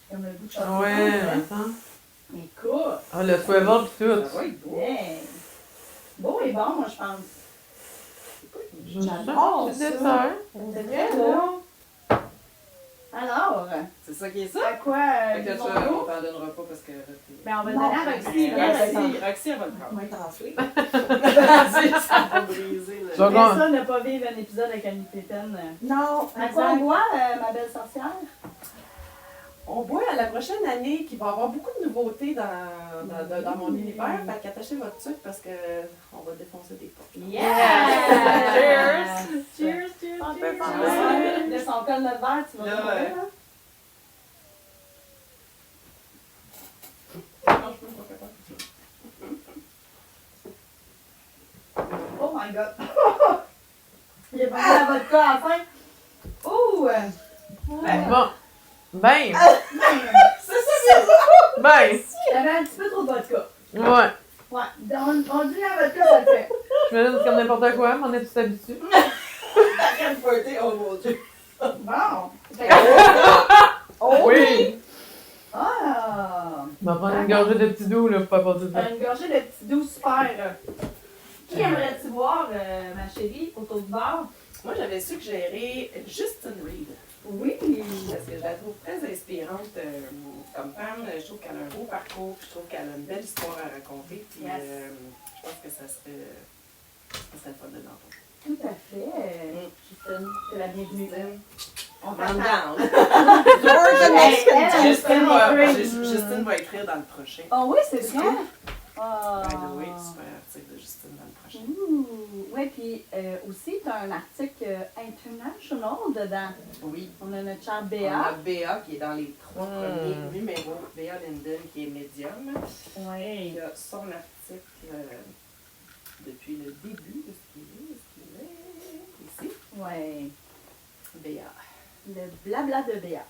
[SPEAKER 2] Comme le goût de chocolat.
[SPEAKER 1] Ouais,
[SPEAKER 2] hein.
[SPEAKER 1] attends.
[SPEAKER 2] Écoute,
[SPEAKER 1] Ah, le swivel pis tout.
[SPEAKER 4] Ça va être beau.
[SPEAKER 2] bien. Beau et bon, moi, je pense.
[SPEAKER 3] J'adore
[SPEAKER 1] Petit
[SPEAKER 3] ça.
[SPEAKER 1] dessert.
[SPEAKER 2] C'est très beau. Alors,
[SPEAKER 4] C'est ça qui est ça?
[SPEAKER 2] à quoi
[SPEAKER 4] Fait que
[SPEAKER 2] ils vont
[SPEAKER 4] ça, on
[SPEAKER 2] nous?
[SPEAKER 4] t'en donnera pas parce que...
[SPEAKER 2] Ben, on va
[SPEAKER 3] Non,
[SPEAKER 2] donner à Roxy.
[SPEAKER 4] Roxy, elle va le
[SPEAKER 3] On
[SPEAKER 4] prendre.
[SPEAKER 3] va être enflé.
[SPEAKER 4] Ça va briser le...
[SPEAKER 1] Ça
[SPEAKER 2] Mais
[SPEAKER 1] va.
[SPEAKER 2] ça, ne pas vivre un épisode avec une pétaine.
[SPEAKER 3] Non,
[SPEAKER 2] À quoi on boit, ma belle sorcière?
[SPEAKER 4] On boit à la prochaine année qu'il va y avoir beaucoup de nouveautés dans mon univers. Fait qu'attachez votre truc parce qu'on va défoncer des portes.
[SPEAKER 2] Yeah!
[SPEAKER 1] Cheers!
[SPEAKER 2] Cheers, cheers! De son col de verre, tu vas
[SPEAKER 4] Là,
[SPEAKER 2] trouver,
[SPEAKER 4] ouais.
[SPEAKER 2] là. Oh my god! Il a pris la vodka à la fin. Oh!
[SPEAKER 1] Bon. Ben. Ben.
[SPEAKER 2] Il y avait un petit peu trop de vodka.
[SPEAKER 1] Ouais.
[SPEAKER 2] Ouais, on dit la vodka, ça le fait.
[SPEAKER 1] Je me dis c'est comme n'importe quoi, mais on est tous habitués.
[SPEAKER 4] La crème fouettée, oh mon Dieu.
[SPEAKER 2] Bon.
[SPEAKER 1] Oh oui!
[SPEAKER 2] Ah!
[SPEAKER 1] On va prendre une gorgée de petit doux, là, pour pas passer de temps.
[SPEAKER 2] Une gorgée de petit doux super. Qui aimerais-tu voir, ma chérie, autour du bar?
[SPEAKER 4] Moi, j'avais suggéré Justin Reed.
[SPEAKER 2] Oui!
[SPEAKER 4] Parce que je la trouve très inspirante comme femme. Je trouve qu'elle a un beau parcours, puis je trouve qu'elle a une belle histoire à raconter. Puis
[SPEAKER 2] Yes.
[SPEAKER 4] je pense que ça serait le fun de l'entendre.
[SPEAKER 2] Tout à fait. Justine, c'est la bienvenue. On
[SPEAKER 4] Calm
[SPEAKER 2] t'attend.
[SPEAKER 4] down.
[SPEAKER 2] Elle,
[SPEAKER 4] Justine va écrire dans le prochain.
[SPEAKER 2] Oh oui, c'est vrai? Ah.
[SPEAKER 4] By the way, super article de Justine dans le prochain.
[SPEAKER 2] Oui, puis aussi, tu as un article international dedans.
[SPEAKER 4] Oui.
[SPEAKER 2] On a notre chère
[SPEAKER 4] On a
[SPEAKER 2] Béa.
[SPEAKER 4] Béa qui est dans les 3 premiers numéros. Béa Linden qui est médium.
[SPEAKER 2] Oui.
[SPEAKER 4] Il a son article depuis le début de ce qu'il est ici.
[SPEAKER 2] Oui.
[SPEAKER 4] Béa.
[SPEAKER 2] Le blabla de Béa.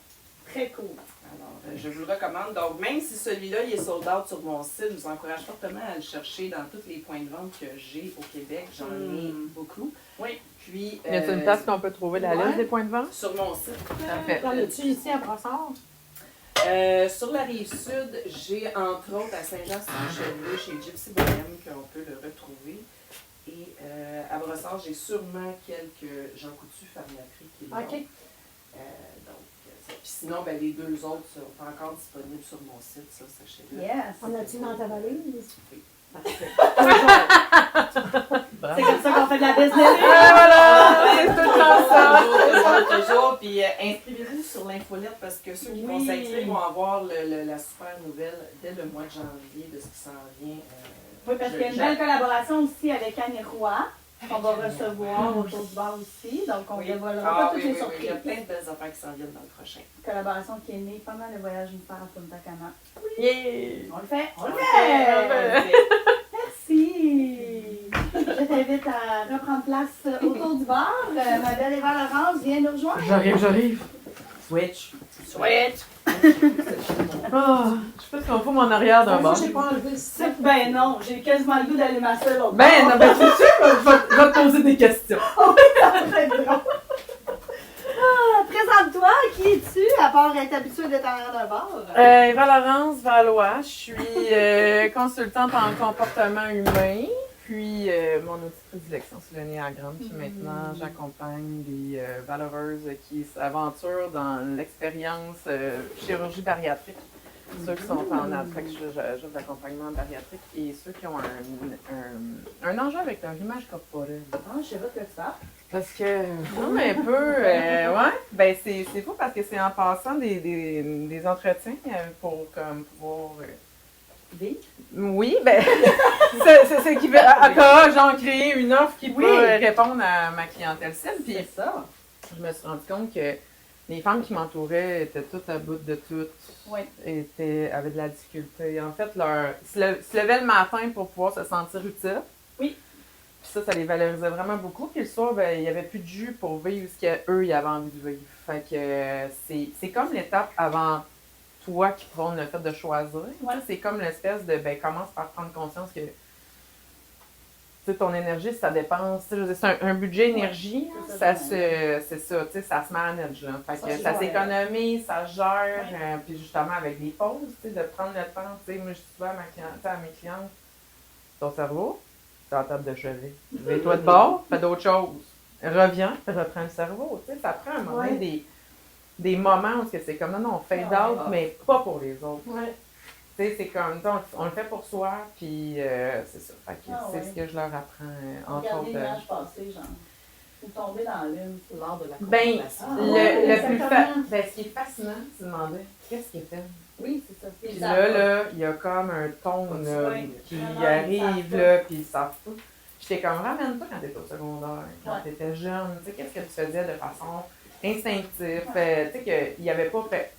[SPEAKER 2] Très cool.
[SPEAKER 4] Alors, je vous le recommande. Donc, même si celui-là, il est sold out sur mon site, je vous encourage fortement à le chercher dans tous les points de vente que j'ai au Québec. J'en ai beaucoup.
[SPEAKER 2] Oui.
[SPEAKER 4] Puis,
[SPEAKER 1] Y a-t-il une place qu'on peut trouver la liste des points de vente?
[SPEAKER 4] sur mon site.
[SPEAKER 1] Parfait.
[SPEAKER 3] T'en as-tu ici à Brossard?
[SPEAKER 4] Sur la rive sud, j'ai entre autres à Saint-Jean-sur-Richelieu, chez Gypsy Bohème, qu'on peut le retrouver. Et à Brossard, j'ai sûrement quelques Jean Coutu Pharmaprix qui l'ont.
[SPEAKER 3] OK.
[SPEAKER 4] Puis sinon, ben, les deux autres sont encore disponibles sur mon site, ça, sachez-le.
[SPEAKER 2] Yes.
[SPEAKER 3] En as-tu dans ta valise?
[SPEAKER 4] Oui.
[SPEAKER 3] Parfait.
[SPEAKER 2] C'est comme ça qu'on fait de la business.
[SPEAKER 1] Voilà! C'est tout le temps ça!
[SPEAKER 4] Toujours. Puis inscrivez-vous sur l'infolette parce que ceux qui vont
[SPEAKER 2] Oui.
[SPEAKER 4] s'inscrire vont avoir la super nouvelle dès le mois de janvier de ce qui s'en vient.
[SPEAKER 2] Oui, parce qu'il y a une belle collaboration aussi avec Annie Roy, qu'on va recevoir autour du bar aussi. Donc, on ne dévoilera pas toutes les
[SPEAKER 4] Il y
[SPEAKER 2] surprises.
[SPEAKER 4] a plein de belles affaires qui s'en viennent dans le prochain.
[SPEAKER 2] Collaboration qui est née pendant le voyage d'une part à Punta Cana.
[SPEAKER 1] Yeah!
[SPEAKER 2] On le fait! On le
[SPEAKER 4] On
[SPEAKER 2] fait!
[SPEAKER 4] le fait.
[SPEAKER 2] Merci! Je t'invite à reprendre place autour du bar. Ma belle Eva Laurence vient nous rejoindre.
[SPEAKER 1] J'arrive.
[SPEAKER 4] Switch.
[SPEAKER 2] Switch!
[SPEAKER 1] Ah, je sais pas ce qu'on fout mon arrière d'un
[SPEAKER 3] Moi,
[SPEAKER 1] bar.
[SPEAKER 3] j'ai pas enlevé le site.
[SPEAKER 2] Ben non, j'ai quasiment le goût d'aller ma seule au
[SPEAKER 1] Ben, non, ben, c'est sûr, je vais te poser des questions.
[SPEAKER 2] Très drôle. Ah, présente-toi, qui es-tu, à part être habitué d'être en arrière d'un bar?
[SPEAKER 1] Eva Laurence Valois, je suis consultante en comportement humain. Puis, mon outil de prédilection, c'est le nez à grande. Puis maintenant, j'accompagne des valeureuses qui s'aventurent dans l'expérience chirurgie bariatrique. Ceux qui sont en après que j'offre l'accompagnement bariatrique et ceux qui ont un enjeu avec leur image corporelle.
[SPEAKER 2] Ah, je sais pas ce que tu fais.
[SPEAKER 1] Parce que, non, mais un peu, ouais, ben c'est fou parce que c'est en passant des entretiens pour comme pouvoir... Oui, ben, c'est qui veut, genre créer une offre qui peut répondre à ma clientèle cible. Puis
[SPEAKER 2] C'est ça.
[SPEAKER 1] je me suis rendu compte que les femmes qui m'entouraient étaient toutes à bout de tout,
[SPEAKER 2] Oui.
[SPEAKER 1] avaient de la difficulté. En fait, se levaient le matin pour pouvoir se sentir utile.
[SPEAKER 2] Oui.
[SPEAKER 1] Puis ça les valorisait vraiment beaucoup. Puis le soir, ben, il n'y avait plus de jus pour vivre ce qu'eux, ils avaient envie de vivre. Fait que c'est comme l'étape avant toi qui prône le fait de choisir.
[SPEAKER 2] Ouais.
[SPEAKER 1] C'est comme l'espèce de, ben, commence par prendre conscience que ton énergie, ça dépense. Je veux dire, c'est un budget énergie,
[SPEAKER 2] c'est
[SPEAKER 1] ça
[SPEAKER 2] ça,
[SPEAKER 1] c'est ça, ça se manage. Là. Fait que
[SPEAKER 2] Ça,
[SPEAKER 1] ça
[SPEAKER 2] c'est
[SPEAKER 1] s'économise, ça se gère, puis justement avec des pauses, de prendre le temps. Moi, je dis souvent à mes clientes, ton cerveau, c'est en table de chevet. Vais-toi de bord, fais d'autres choses. Reviens, reprends le cerveau. Ça prend un moment des moments où c'est comme non, fade out, mais pas pour les autres.
[SPEAKER 3] Ouais.
[SPEAKER 1] C'est comme, on le fait pour soi, puis c'est ça. Fait que c'est ce que je leur apprends, entre
[SPEAKER 2] Regardez
[SPEAKER 1] autres.
[SPEAKER 2] l'image passée, genre. Ou tomber dans l'une.
[SPEAKER 4] L'art de la
[SPEAKER 1] Ben,
[SPEAKER 4] contemplation.
[SPEAKER 1] le plus
[SPEAKER 3] exactement.
[SPEAKER 1] ben, ce qui est fascinant, c'est de demander qu'est-ce qui est fait.
[SPEAKER 2] Oui, c'est ça.
[SPEAKER 1] Puis là, il y a comme un ton là,
[SPEAKER 2] Oui.
[SPEAKER 1] qui
[SPEAKER 2] Vraiment, ils
[SPEAKER 1] arrive,
[SPEAKER 2] savent
[SPEAKER 1] là, puis ils savent pas. J'étais comme, ramène-toi quand t'étais au secondaire, quand
[SPEAKER 2] Ouais.
[SPEAKER 1] t'étais jeune, tu sais, qu'est-ce que tu faisais de façon instinctive, tu sais, qu'il n'y avait pas fait.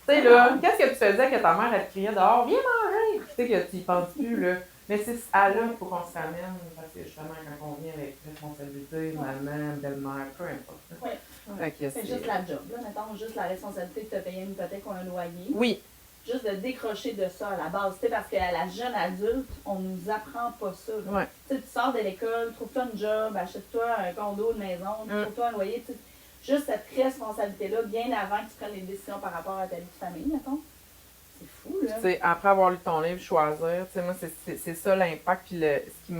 [SPEAKER 1] Tu sais, là, qu'est-ce que tu faisais que ta mère, elle te criait dehors, viens manger, puis tu sais, que tu y penses plus, là. Mais c'est à là qu'il faut qu'on se ramène, parce que justement, quand on vient avec responsabilité, maman, belle-mère, peu importe. Là.
[SPEAKER 2] Ouais.
[SPEAKER 1] Fait que
[SPEAKER 2] C'est juste la job, là. Mettons, juste la responsabilité de te payer une hypothèque ou un loyer.
[SPEAKER 1] Oui,
[SPEAKER 2] Juste de décrocher de ça à la base. Tu sais, parce qu'à la jeune adulte, on nous apprend pas ça. là.
[SPEAKER 1] ouais.
[SPEAKER 2] Tu sais, tu sors de l'école, trouve-toi un job, achète-toi un condo, une maison, trouve-toi un loyer. Tu sais, juste cette responsabilité-là, bien avant que tu prennes des décisions par rapport à ta vie de famille, mettons. C'est fou, là.
[SPEAKER 1] Tu sais, après avoir lu ton livre, choisir, tu sais, moi, c'est ça l'impact, puis ce qui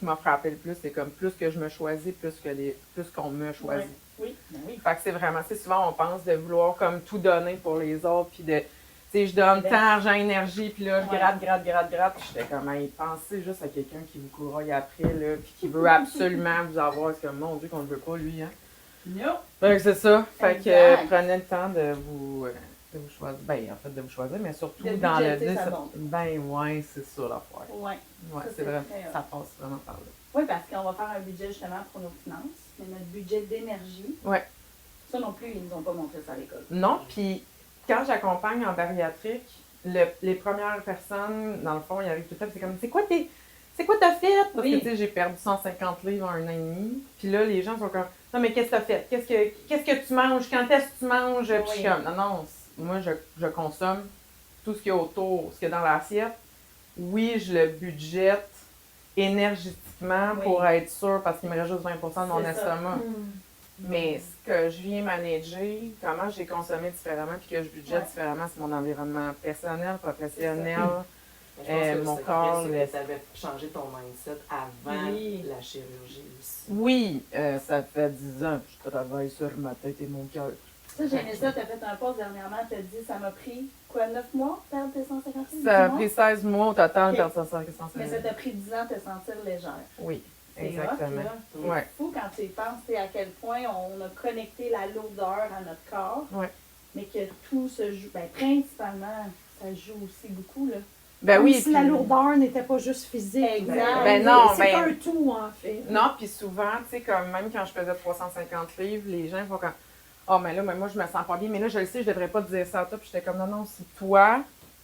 [SPEAKER 1] m'a frappé le plus, c'est comme plus que je me choisis, plus qu'on me choisit.
[SPEAKER 2] Oui, ben oui.
[SPEAKER 1] Fait que c'est vraiment, tu sais, souvent on pense de vouloir comme tout donner pour les autres, puis de, tu sais, je donne temps, argent, énergie, puis là, je gratte, puis j'étais comme, hey, pensez juste à quelqu'un qui vous couraille après, là, puis qui veut absolument vous avoir, c'est comme, mon Dieu, qu'on ne veut pas, lui, hein.
[SPEAKER 2] No.
[SPEAKER 1] Fait que c'est ça, fait que
[SPEAKER 2] Exact.
[SPEAKER 1] prenez le temps de vous choisir, ben, en fait, de vous choisir, mais surtout
[SPEAKER 2] De
[SPEAKER 1] dans le
[SPEAKER 2] budgéter sa bonté.
[SPEAKER 1] ben, ouais, c'est ça l'affaire.
[SPEAKER 2] Ouais.
[SPEAKER 1] Ouais,
[SPEAKER 2] Ça,
[SPEAKER 1] c'est
[SPEAKER 2] c'est
[SPEAKER 1] vrai,
[SPEAKER 2] très hot.
[SPEAKER 1] ça passe vraiment par là.
[SPEAKER 2] Oui, parce qu'on va faire un budget justement pour nos finances, mais notre budget d'énergie,
[SPEAKER 1] Ouais.
[SPEAKER 2] ça non plus, ils nous ont pas montré ça à l'école.
[SPEAKER 1] Non, puis quand j'accompagne en bariatrique, les premières personnes, dans le fond, ils arrivent tout le temps, c'est comme, c'est quoi t'as fait? Parce
[SPEAKER 2] Oui.
[SPEAKER 1] que, tu sais, j'ai perdu 150 livres en un an et demi. Puis là, les gens sont comme, non, mais qu'est-ce que t'as fait? Qu'est-ce que tu manges? Quand est-ce que tu manges? Puis je suis comme, non, moi, je consomme tout ce qu'il y a autour, ce qu'il y a dans l'assiette. Oui, je le budgète énergétiquement pour être sûr, parce qu'il me reste juste 20% de mon
[SPEAKER 2] C'est ça.
[SPEAKER 1] estomac. Mais ce que je viens manager, comment j'ai consommé différemment puis que je budgète
[SPEAKER 2] Ouais.
[SPEAKER 1] différemment, c'est mon environnement personnel, professionnel.
[SPEAKER 4] Mais je pense que
[SPEAKER 1] mon
[SPEAKER 4] le
[SPEAKER 1] corps,
[SPEAKER 4] secret, c'est que tu avais changé ton mindset avant
[SPEAKER 2] Oui.
[SPEAKER 4] la chirurgie aussi.
[SPEAKER 1] Oui, ça fait 10 ans que je travaille sur ma tête et mon cœur.
[SPEAKER 2] Ça, j'ai aimé ça, t'as fait un post dernièrement, t'as dit, ça m'a pris, quoi, 9 mois, perdre tes 150 livres?
[SPEAKER 1] Ça a
[SPEAKER 2] 10 mois?
[SPEAKER 1] pris 16 mois au total,
[SPEAKER 2] Ok.
[SPEAKER 1] perdre 150
[SPEAKER 2] Mais ça t'a pris 10 ans de te sentir légère.
[SPEAKER 1] Oui,
[SPEAKER 2] C'est
[SPEAKER 1] exactement.
[SPEAKER 2] hot, là. C'est
[SPEAKER 1] Ouais.
[SPEAKER 2] fou quand tu y penses, tu sais, à quel point on a connecté la lourdeur à notre corps,
[SPEAKER 1] Ouais.
[SPEAKER 2] mais que tout se joue, ben principalement, ça joue aussi beaucoup, là.
[SPEAKER 1] Ben
[SPEAKER 3] Comme
[SPEAKER 1] oui.
[SPEAKER 3] si
[SPEAKER 1] puis-
[SPEAKER 3] la lourdeur n'était pas juste physique.
[SPEAKER 2] Exact.
[SPEAKER 1] Ben non,
[SPEAKER 3] c'est
[SPEAKER 1] ben-
[SPEAKER 3] un tout, en fait.
[SPEAKER 1] Non, puis souvent, tu sais, comme même quand je faisais 350 livres, les gens font comme, oh, mais là, moi, je me sens pas bien, mais là, je le sais, je devrais pas te dire ça à toi. Puis j'étais comme, non, si toi,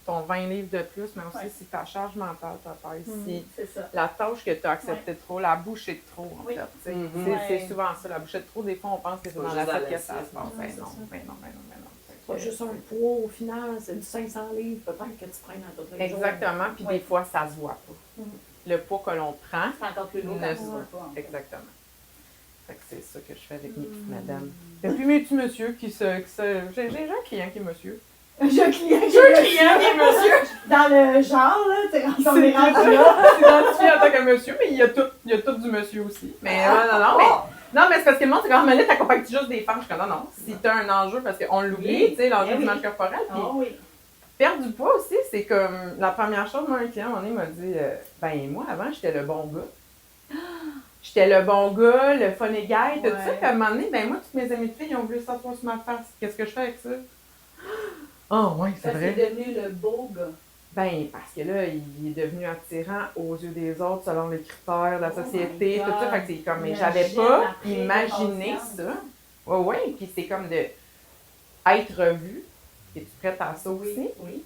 [SPEAKER 1] ton 20 livres de plus, mais aussi
[SPEAKER 2] Ouais.
[SPEAKER 1] si ta charge mentale t'appelle, si
[SPEAKER 2] C'est ça.
[SPEAKER 1] la tâche que tu as acceptée trop, la bouchée de trop, en
[SPEAKER 2] Oui.
[SPEAKER 1] fait. Tu sais.
[SPEAKER 4] Mhm.
[SPEAKER 1] C'est
[SPEAKER 2] Ouais.
[SPEAKER 1] souvent ça, la bouchée de trop. Des fois, on pense que c'est
[SPEAKER 4] Pas
[SPEAKER 1] dans
[SPEAKER 4] juste
[SPEAKER 1] l'assiette
[SPEAKER 4] dans
[SPEAKER 1] que ça
[SPEAKER 4] l'assiette.
[SPEAKER 1] se passe. Ben
[SPEAKER 3] c'est
[SPEAKER 1] non,
[SPEAKER 3] ça.
[SPEAKER 1] ben non, ben non, ben non.
[SPEAKER 3] Pas juste un poids, au final, c'est du 500 livres, peut-être que tu prennes à tous les jours.
[SPEAKER 1] Exactement, puis
[SPEAKER 2] Oui.
[SPEAKER 1] des fois, ça se voit pas.
[SPEAKER 3] Mhm.
[SPEAKER 1] Le poids que l'on prend,
[SPEAKER 2] C'est encore plus lourd
[SPEAKER 1] Ne
[SPEAKER 2] quand tu
[SPEAKER 1] se-
[SPEAKER 2] vois pas. en fait.
[SPEAKER 1] exactement. Fait que c'est ça que je fais avec mes petites madames. Et puis mes petits monsieur j'ai un client qui est monsieur.
[SPEAKER 2] J'ai un client
[SPEAKER 1] J'ai un client qui est monsieur.
[SPEAKER 2] dans le genre, là, t'es rendu
[SPEAKER 1] C'est
[SPEAKER 2] rendu là.
[SPEAKER 1] identifié en tant que monsieur, mais il y a tout du monsieur aussi. Mais non, mais c'est parce que le monde, c'est comme, mais là, t'accompagnes juste des femmes. Je suis comme, non, si t'as un enjeu, parce qu'on l'oublie,
[SPEAKER 2] Oui.
[SPEAKER 1] tu sais, l'enjeu
[SPEAKER 2] Eh
[SPEAKER 1] de
[SPEAKER 2] oui.
[SPEAKER 1] l'image corporelle. Puis
[SPEAKER 2] Ah oui.
[SPEAKER 1] perdre du poids aussi, c'est comme, la première chose, moi, un client, à un moment donné, m'a dit, ben, moi, avant, j'étais le bon gars. J'étais le bon gars, le funny guy, tout ça.
[SPEAKER 2] Ouais.
[SPEAKER 1] Puis à un moment donné, ben, moi, toutes mes amies de filles, ils ont voulu s'asseoir sur ma face. Qu'est-ce que je fais avec ça? Oh, ouais, c'est
[SPEAKER 2] Ça, c'est
[SPEAKER 1] vrai.
[SPEAKER 2] devenu le beau gars.
[SPEAKER 1] Ben, parce que là, il est devenu attirant aux yeux des autres selon les critères de la
[SPEAKER 2] Oh
[SPEAKER 1] société,
[SPEAKER 2] my
[SPEAKER 1] tout ça.
[SPEAKER 2] God.
[SPEAKER 1] Fait que c'est comme, mais
[SPEAKER 2] Imagine
[SPEAKER 1] j'avais pas
[SPEAKER 2] après,
[SPEAKER 1] imaginé
[SPEAKER 2] conscience.
[SPEAKER 1] ça. Ouais, ouais, puis c'est comme de être revu. Es-tu prête à ça aussi?
[SPEAKER 2] Oui.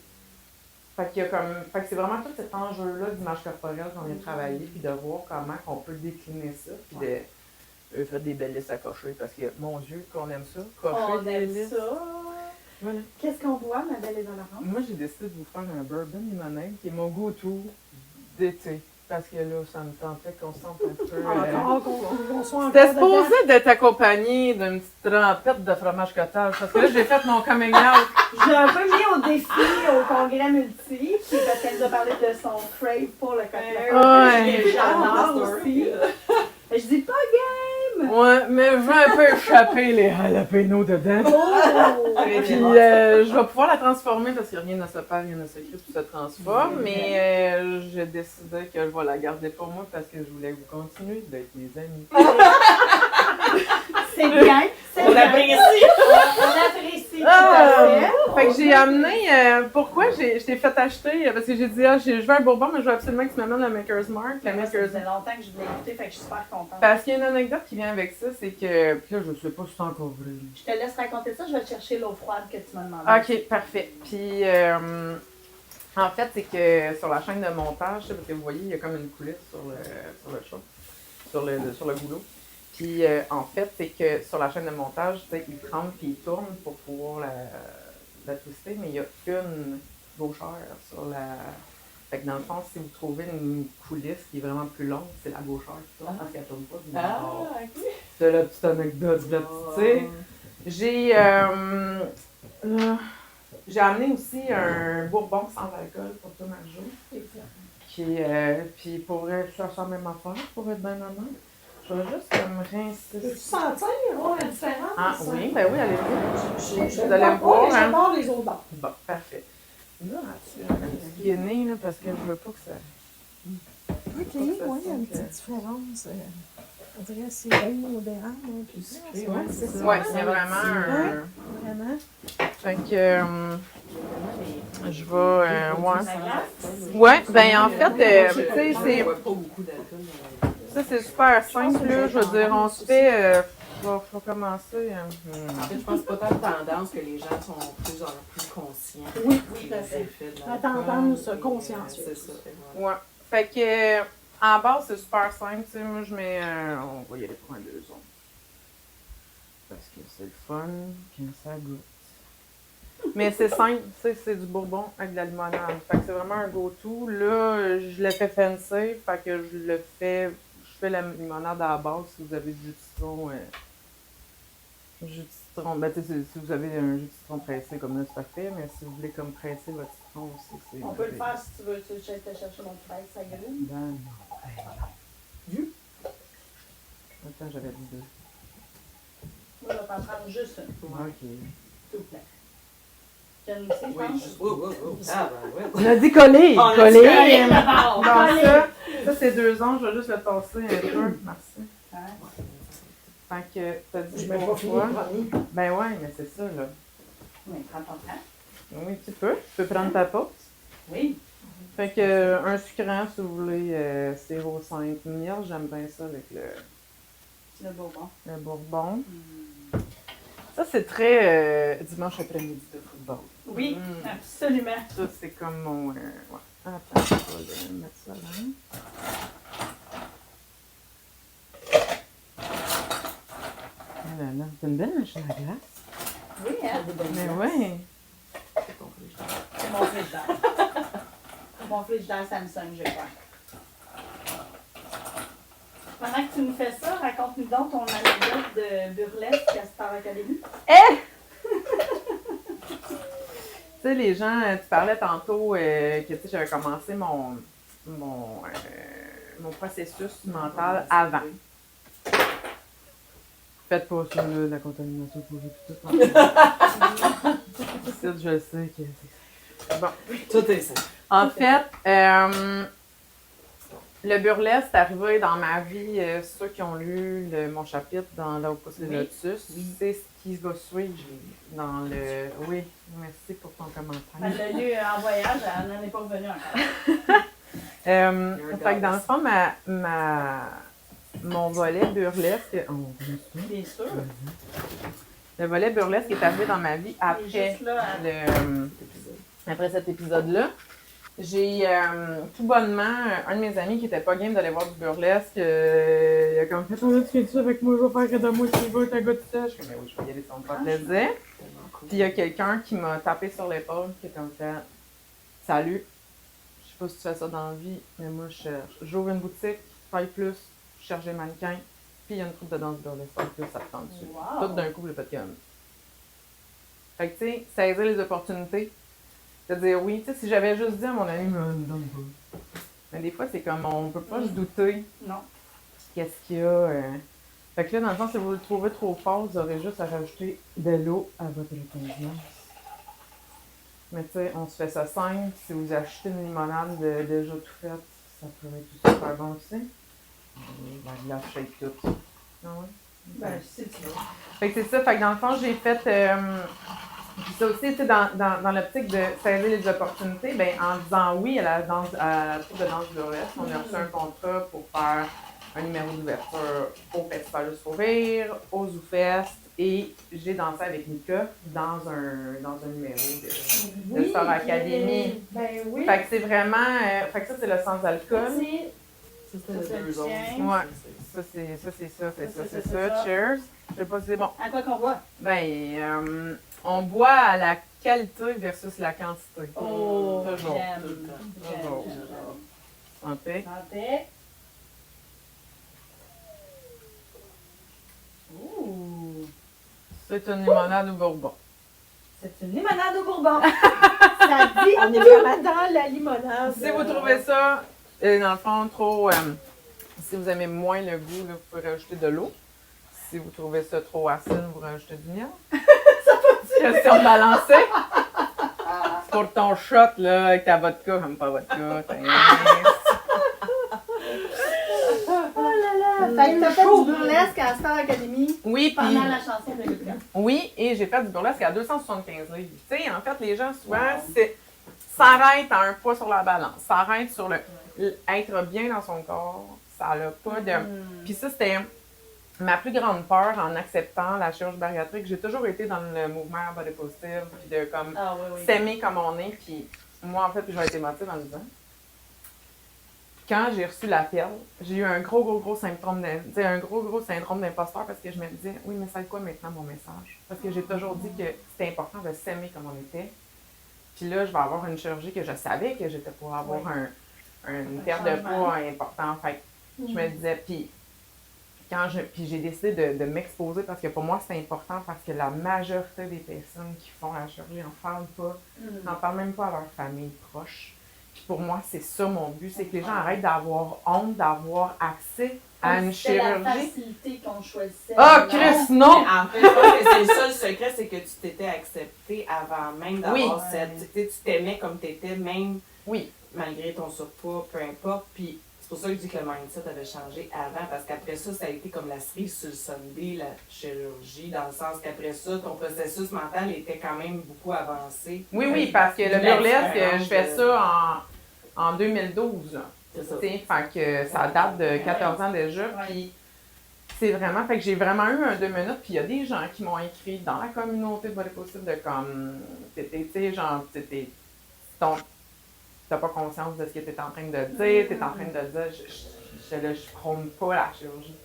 [SPEAKER 1] Fait qu'il y a comme, fait que c'est vraiment tout cet enjeu-là d'image corporelle qu'on vient de travailler, puis de voir comment on peut décliner ça, puis de faire des belles listes à cocher, parce que, mon Dieu, qu'on aime ça, cocher
[SPEAKER 2] On
[SPEAKER 1] des
[SPEAKER 2] aime
[SPEAKER 1] listes.
[SPEAKER 2] ça.
[SPEAKER 1] Voilà.
[SPEAKER 2] Qu'est-ce qu'on boit, ma belle et honorante?
[SPEAKER 1] Moi, j'ai décidé de vous faire un bourbon limonade qui est mon go-to d'été. Parce que là, ça me tentait qu'on se sente un peu.
[SPEAKER 3] Encore, qu'on soit encore
[SPEAKER 1] C'était
[SPEAKER 3] dedans.
[SPEAKER 1] supposé d'être accompagné d'une petite trempette de fromage cottage. Parce que là, j'ai fait mon coming out.
[SPEAKER 2] J'ai un peu mis au défi au congrès multi, puis parce qu'elle nous a parlé de son crave pour le cocktail.
[SPEAKER 1] Ouais.
[SPEAKER 2] J'adore aussi. Je dis pas game!
[SPEAKER 1] Ouais, mais je vais un peu échapper les jalapenos dedans.
[SPEAKER 2] Oh!
[SPEAKER 1] Puis je vais pouvoir la transformer parce que rien ne se perd, rien ne se crée, tout se transforme. Mais j'ai décidé que je vais la garder pour moi parce que je voulais que vous continuiez d'être mes amis.
[SPEAKER 2] C'est bien, c'est
[SPEAKER 4] On
[SPEAKER 2] bien.
[SPEAKER 4] apprécie.
[SPEAKER 2] On apprécie. tout à fait.
[SPEAKER 1] Fait que j'ai amené. Pourquoi je t'ai fait acheter? Parce que j'ai dit, je veux un bourbon, mais je veux absolument que tu m'amènes le Maker's Mark.
[SPEAKER 2] Ça faisait longtemps que je voulais écouter, fait que je suis super contente.
[SPEAKER 1] Parce qu'il y a une anecdote qui vient avec ça, c'est que. Puis là, je sais pas si c'est encore vrai.
[SPEAKER 2] Je te laisse raconter ça, je vais te chercher l'eau froide que tu m'as demandé.
[SPEAKER 1] Ok, parfait. Puis, en fait, c'est que sur la chaîne de montage, parce que vous voyez, il y a comme une coulisse sur le show, sur le goulot. Puis, en fait, c'est que sur la chaîne de montage, tu sais, il trempe puis il tourne pour pouvoir la twister, mais il y a une gauchère sur la. Fait que dans le fond, si vous trouvez une coulisse qui est vraiment plus longue, c'est la gauchère qui tourne parce qu'elle tourne pas du bord.
[SPEAKER 4] ok.
[SPEAKER 1] C'est la petite anecdote, là, tu sais. J'ai amené aussi un bourbon sans alcool pour toi, Marjo. Puis pour vrai, ça sent même affaire, pour être bien honnête. Je vais juste me rincer.
[SPEAKER 3] Peux-tu sentir la différence?
[SPEAKER 1] Ah oui, ben oui, allez-y.
[SPEAKER 3] Je
[SPEAKER 1] Vous allez me voir, hein?
[SPEAKER 3] J'adore les odeurs.
[SPEAKER 1] Bon, parfait. Là, tu as un guinée, là, parce que je veux pas que ça...
[SPEAKER 3] OK, oui, il y a une petite différence. On dirait que c'est bien modérant, mais plus sucré.
[SPEAKER 1] Ouais,
[SPEAKER 3] c'est ça.
[SPEAKER 1] Ouais, c'est vraiment un...
[SPEAKER 3] Vraiment.
[SPEAKER 1] Fait que... je vais... Ouais, ben en fait, tu sais, c'est...
[SPEAKER 4] Pas beaucoup d'alcool.
[SPEAKER 1] Ça, c'est super simple, là. Je veux dire, on se fait... faut commencer.
[SPEAKER 4] En fait, je pense pas tant de tendance que les gens sont plus en plus conscients.
[SPEAKER 3] Oui,
[SPEAKER 4] des
[SPEAKER 3] tout à fait.
[SPEAKER 4] effets de
[SPEAKER 3] La
[SPEAKER 4] l'alcool.
[SPEAKER 3] tendance consciencieuse.
[SPEAKER 4] C'est ça.
[SPEAKER 1] Ouais. Fait que, en base, c'est super simple. Tu sais, moi, je mets. On va y aller pour un 2 onces. Parce que c'est le fun quand ça goûte. Mais c'est simple, tu sais, c'est du bourbon avec de la limonade. Fait que c'est vraiment un go-to. Là, je le fais fancy. Fait que je fais la limonade à la base si vous avez du citron. Jus de citron, ben tu sais, si vous avez un jus de citron pressé comme là, c'est parfait, mais si vous voulez comme presser votre citron aussi, c'est...
[SPEAKER 2] On peut le faire si tu veux. Tu veux que je te chercher mon frère, ça grille.
[SPEAKER 1] Ben non. Du? Attends, j'avais dit 2.
[SPEAKER 2] Moi, je vais t'en prendre juste une,
[SPEAKER 1] Ok.
[SPEAKER 2] s'il vous plaît. J'aime aussi, je
[SPEAKER 4] Oui,
[SPEAKER 2] pense.
[SPEAKER 4] juste. Oh. Ah, ben ouais.
[SPEAKER 1] On a dit coller!
[SPEAKER 4] On a dit
[SPEAKER 1] Coller!
[SPEAKER 4] coller,
[SPEAKER 2] d'abord.
[SPEAKER 1] Bon, ça c'est 2 ans, je vais juste le tasser un peu. Merci.
[SPEAKER 2] Hein?
[SPEAKER 1] Fait que, t'as dit
[SPEAKER 3] Je vais pas finir
[SPEAKER 1] pourquoi?
[SPEAKER 3] le premier.
[SPEAKER 1] Ben ouais, mais c'est ça, là.
[SPEAKER 2] Oui, prends ton temps.
[SPEAKER 1] Oui, tu peux. Tu peux prendre ta pause.
[SPEAKER 2] Oui.
[SPEAKER 1] Fait que, un sucrant, si vous voulez, sirop 5 miel, j'aime bien ça avec
[SPEAKER 2] Le bourbon.
[SPEAKER 1] le bourbon. Ça, c'est très dimanche après-midi de football.
[SPEAKER 2] Oui, absolument.
[SPEAKER 1] Ça, c'est comme mon... ouais. Attends, je vais mettre ça là. Oh là là, c'est une belle machine à glace.
[SPEAKER 2] Oui, hein?
[SPEAKER 1] Mais ouais.
[SPEAKER 2] C'est mon frigidaire. Mon frigidaire Samsung, je crois. Pendant que tu nous fais ça, raconte-nous donc ton anecdote de burlesque à Star Academy.
[SPEAKER 1] Tu sais, les gens, tu parlais tantôt que tu sais, j'avais commencé mon processus mental avant. Faites pas ça, là, la contamination pour tout ça. Je le sais que c'est... Bon.
[SPEAKER 4] Tout est ça.
[SPEAKER 1] En fait, le burlesque est arrivé dans ma vie. Ceux qui ont lu mon chapitre dans Là où pousse le lotus, c'est ce qui va suivre dans le... Oui, merci pour ton commentaire.
[SPEAKER 2] Elle l'a lu en voyage, elle n'en est pas revenue encore.
[SPEAKER 1] Fait que dans le fond, mon volet burlesque...
[SPEAKER 2] Bien sûr.
[SPEAKER 1] Le volet burlesque est arrivé dans ma vie après,
[SPEAKER 2] juste là,
[SPEAKER 1] après cet épisode-là. J'ai tout bonnement un de mes amis qui était pas game d'aller voir du burlesque. Il a comme fait oh, là, tu fais ça avec moi, je vais faire que de moi, tu veux, t'as goûté ça. Je suis comme mais oui, je vais y aller, ça me fait plaisir. Puis il y a quelqu'un qui m'a tapé sur l'épaule, qui a comme fait salut, je sais pas si tu fais ça dans la vie, mais moi je cherche. J'ouvre une boutique, taille plus, je cherche des mannequins, puis il y a une troupe de danse burlesque, taille plus, ça te tente dessus.
[SPEAKER 2] Wow.
[SPEAKER 1] Tout d'un coup, le pas de comme. Fait que tu sais, saisir les opportunités. De dire oui, tu sais, si j'avais juste dit à mon ami, me donne pas. Mais des fois, c'est comme, on peut pas se douter
[SPEAKER 2] Non.
[SPEAKER 1] qu'est-ce qu'il y a. Fait que là, dans le fond, si vous le trouvez trop fort, vous aurez juste à rajouter de l'eau à votre contenance. Mais tu sais, on se fait ça simple. Si vous achetez une limonade déjà tout faite, ça pourrait être super bon aussi. La glace shake tout. Ah ouais?
[SPEAKER 2] Ben, si tu veux.
[SPEAKER 1] Fait que c'est ça. Fait que dans le fond, j'ai fait Puis ça aussi, tu sais, dans l'optique de saisir les opportunités, ben, en disant oui à la troupe de danse burlesque, on a reçu un contrat pour faire un numéro d'ouverture au Festival du Sourire, au ZooFest, et j'ai dansé avec Mika dans un numéro de Star Academy.
[SPEAKER 2] Ben oui.
[SPEAKER 1] Fait que c'est vraiment, fait que ça c'est le sans alcool.
[SPEAKER 2] C'est
[SPEAKER 4] Ça, c'était
[SPEAKER 2] Ça,
[SPEAKER 4] le 2 autres.
[SPEAKER 2] tient.
[SPEAKER 1] Ouais. Ça c'est ça. Cheers. Je sais pas si c'est bon.
[SPEAKER 2] à quoi qu'on voit?
[SPEAKER 1] Ben, on boit à la qualité versus la quantité.
[SPEAKER 2] Oh,
[SPEAKER 1] Toujours.
[SPEAKER 2] j'aime.
[SPEAKER 4] Tout le temps.
[SPEAKER 2] J'aime,
[SPEAKER 1] Toujours.
[SPEAKER 2] j'aime.
[SPEAKER 1] Santé.
[SPEAKER 2] Santé. Ouh.
[SPEAKER 1] C'est une limonade au bourbon.
[SPEAKER 2] C'est une limonade au bourbon. Ça dit
[SPEAKER 3] On est vraiment dans la limonade.
[SPEAKER 1] Si vous trouvez ça, dans le fond, trop. Si vous aimez moins le goût, là, vous pouvez rajouter de l'eau. Si vous trouvez ça trop acide, vous rajoutez du miel. Question de balancer. Pour ton shot, là, avec ta vodka, j'aime pas vodka.
[SPEAKER 2] Oh là là! Fait que t'as fait du burlesque à Star Academy
[SPEAKER 1] Oui, puis.
[SPEAKER 2] pendant la chanson de Lucas.
[SPEAKER 1] Oui, et j'ai fait du burlesque à 275 livres. Tu sais, en fait, les gens, souvent, s'arrêtent à un poids sur la balance, s'arrêtent sur être bien dans son corps. Ça n'a pas de. Puis ça, c'était ma plus grande peur en acceptant la chirurgie bariatrique. J'ai toujours été dans le mouvement body positive, puis de comme
[SPEAKER 2] Ah oui, oui.
[SPEAKER 1] s'aimer comme on est. Puis moi, en fait, je vais être émotive en le disant. Quand j'ai reçu l'appel, j'ai eu un gros symptôme gros syndrome d'imposteur parce que je me disais, oui, mais c'est quoi maintenant mon message? Parce que j'ai toujours dit que c'était important de s'aimer comme on était. Puis là, je vais avoir une chirurgie que je savais que j'étais pour avoir une perte de poids importante. Fait que je me disais, puis j'ai décidé de m'exposer parce que pour moi, c'est important parce que la majorité des personnes qui font la chirurgie n'en parlent même pas à leur famille proche. Puis pour moi, c'est ça mon but, c'est que les gens arrêtent d'avoir honte, d'avoir accès à une
[SPEAKER 2] C'était la
[SPEAKER 1] chirurgie.
[SPEAKER 2] facilité qu'on choisissait.
[SPEAKER 1] Ah, Chris, non!
[SPEAKER 4] Mais en fait, je pense que c'est ça le secret, c'est que tu t'étais accepté avant même d'avoir
[SPEAKER 1] Oui.
[SPEAKER 4] cette. Tu t'aimais comme tu étais, même
[SPEAKER 1] Oui.
[SPEAKER 4] malgré ton surpoids, peu importe. Puis c'est pour ça que je dis que le mindset avait changé avant, parce qu'après ça, ça a été comme la cerise sur le sundae, la chirurgie, dans le sens qu'après ça, ton processus mental était quand même beaucoup avancé.
[SPEAKER 1] Oui, parce que le burlesque, je fais ça en 2012. Là.
[SPEAKER 4] C'est ça.
[SPEAKER 1] Fait que ça date de 14 ans déjà. Puis c'est vraiment, fait que j'ai vraiment eu un 2 minutes. Puis il y a des gens qui m'ont écrit dans la communauté de Body Positive de comme, tu sais, genre, t'as pas conscience de ce que t'es en train de dire, t'es en train de dire, je prône pas la chirurgie.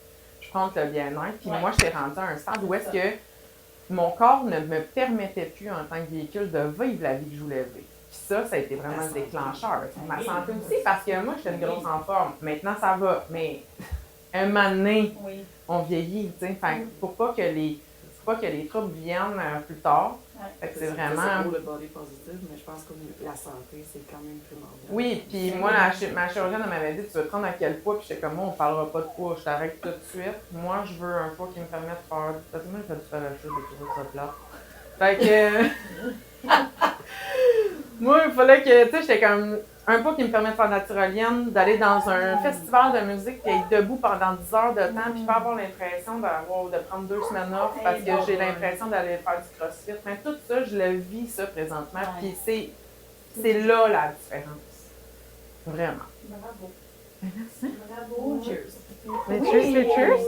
[SPEAKER 1] Je prône le bien-être. Puis moi, j'étais rendue à un stade où est-ce que mon corps ne me permettait plus en tant que véhicule de vivre la vie que je voulais vivre. Puis ça a été vraiment le déclencheur. Ma santé aussi, parce que moi, j'étais une grosse en forme. Maintenant, ça va. Mais un moment donné, on vieillit, tu sais. Fait que pour pas que les troubles viennent plus tard. Fait que c'est vraiment.
[SPEAKER 4] C'est pour le body positive, mais je pense que la santé, c'est quand même primordial.
[SPEAKER 1] Oui, puis moi, ma chirurgienne m'avait dit, tu veux te rendre à quel poids? Puis j'étais comme, moi, on parlera pas de poids, je t'arrête tout de suite. Moi, je veux un poids qui me permette de faire. Parce que moi, j'ai fait du fellowship de trouver ça plate. Fait que. Moi, il fallait que, tu sais, j'étais comme un poids qui me permet de faire de la tyrolienne, d'aller dans un festival de musique, puis être debout pendant 10 heures de temps, puis pas avoir l'impression de prendre 2 semaines off parce que j'ai l'impression d'aller faire du crossfit. Mais tout ça, je le vis ça présentement, puis c'est là la différence. Vraiment.
[SPEAKER 2] Bravo.
[SPEAKER 1] Merci.
[SPEAKER 2] Bravo.
[SPEAKER 4] Cheers.
[SPEAKER 1] Les cheers.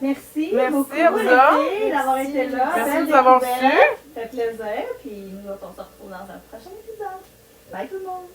[SPEAKER 2] Merci.
[SPEAKER 1] Merci
[SPEAKER 2] beaucoup,
[SPEAKER 1] à vous
[SPEAKER 2] les
[SPEAKER 1] autres.
[SPEAKER 2] filles, d'avoir été là.
[SPEAKER 1] Merci
[SPEAKER 2] Belle
[SPEAKER 1] de nous avoir
[SPEAKER 2] découverte.
[SPEAKER 1] su.
[SPEAKER 2] Ça fait plaisir. Puis nous autres, on se retrouve dans un prochain épisode. Bye tout le monde.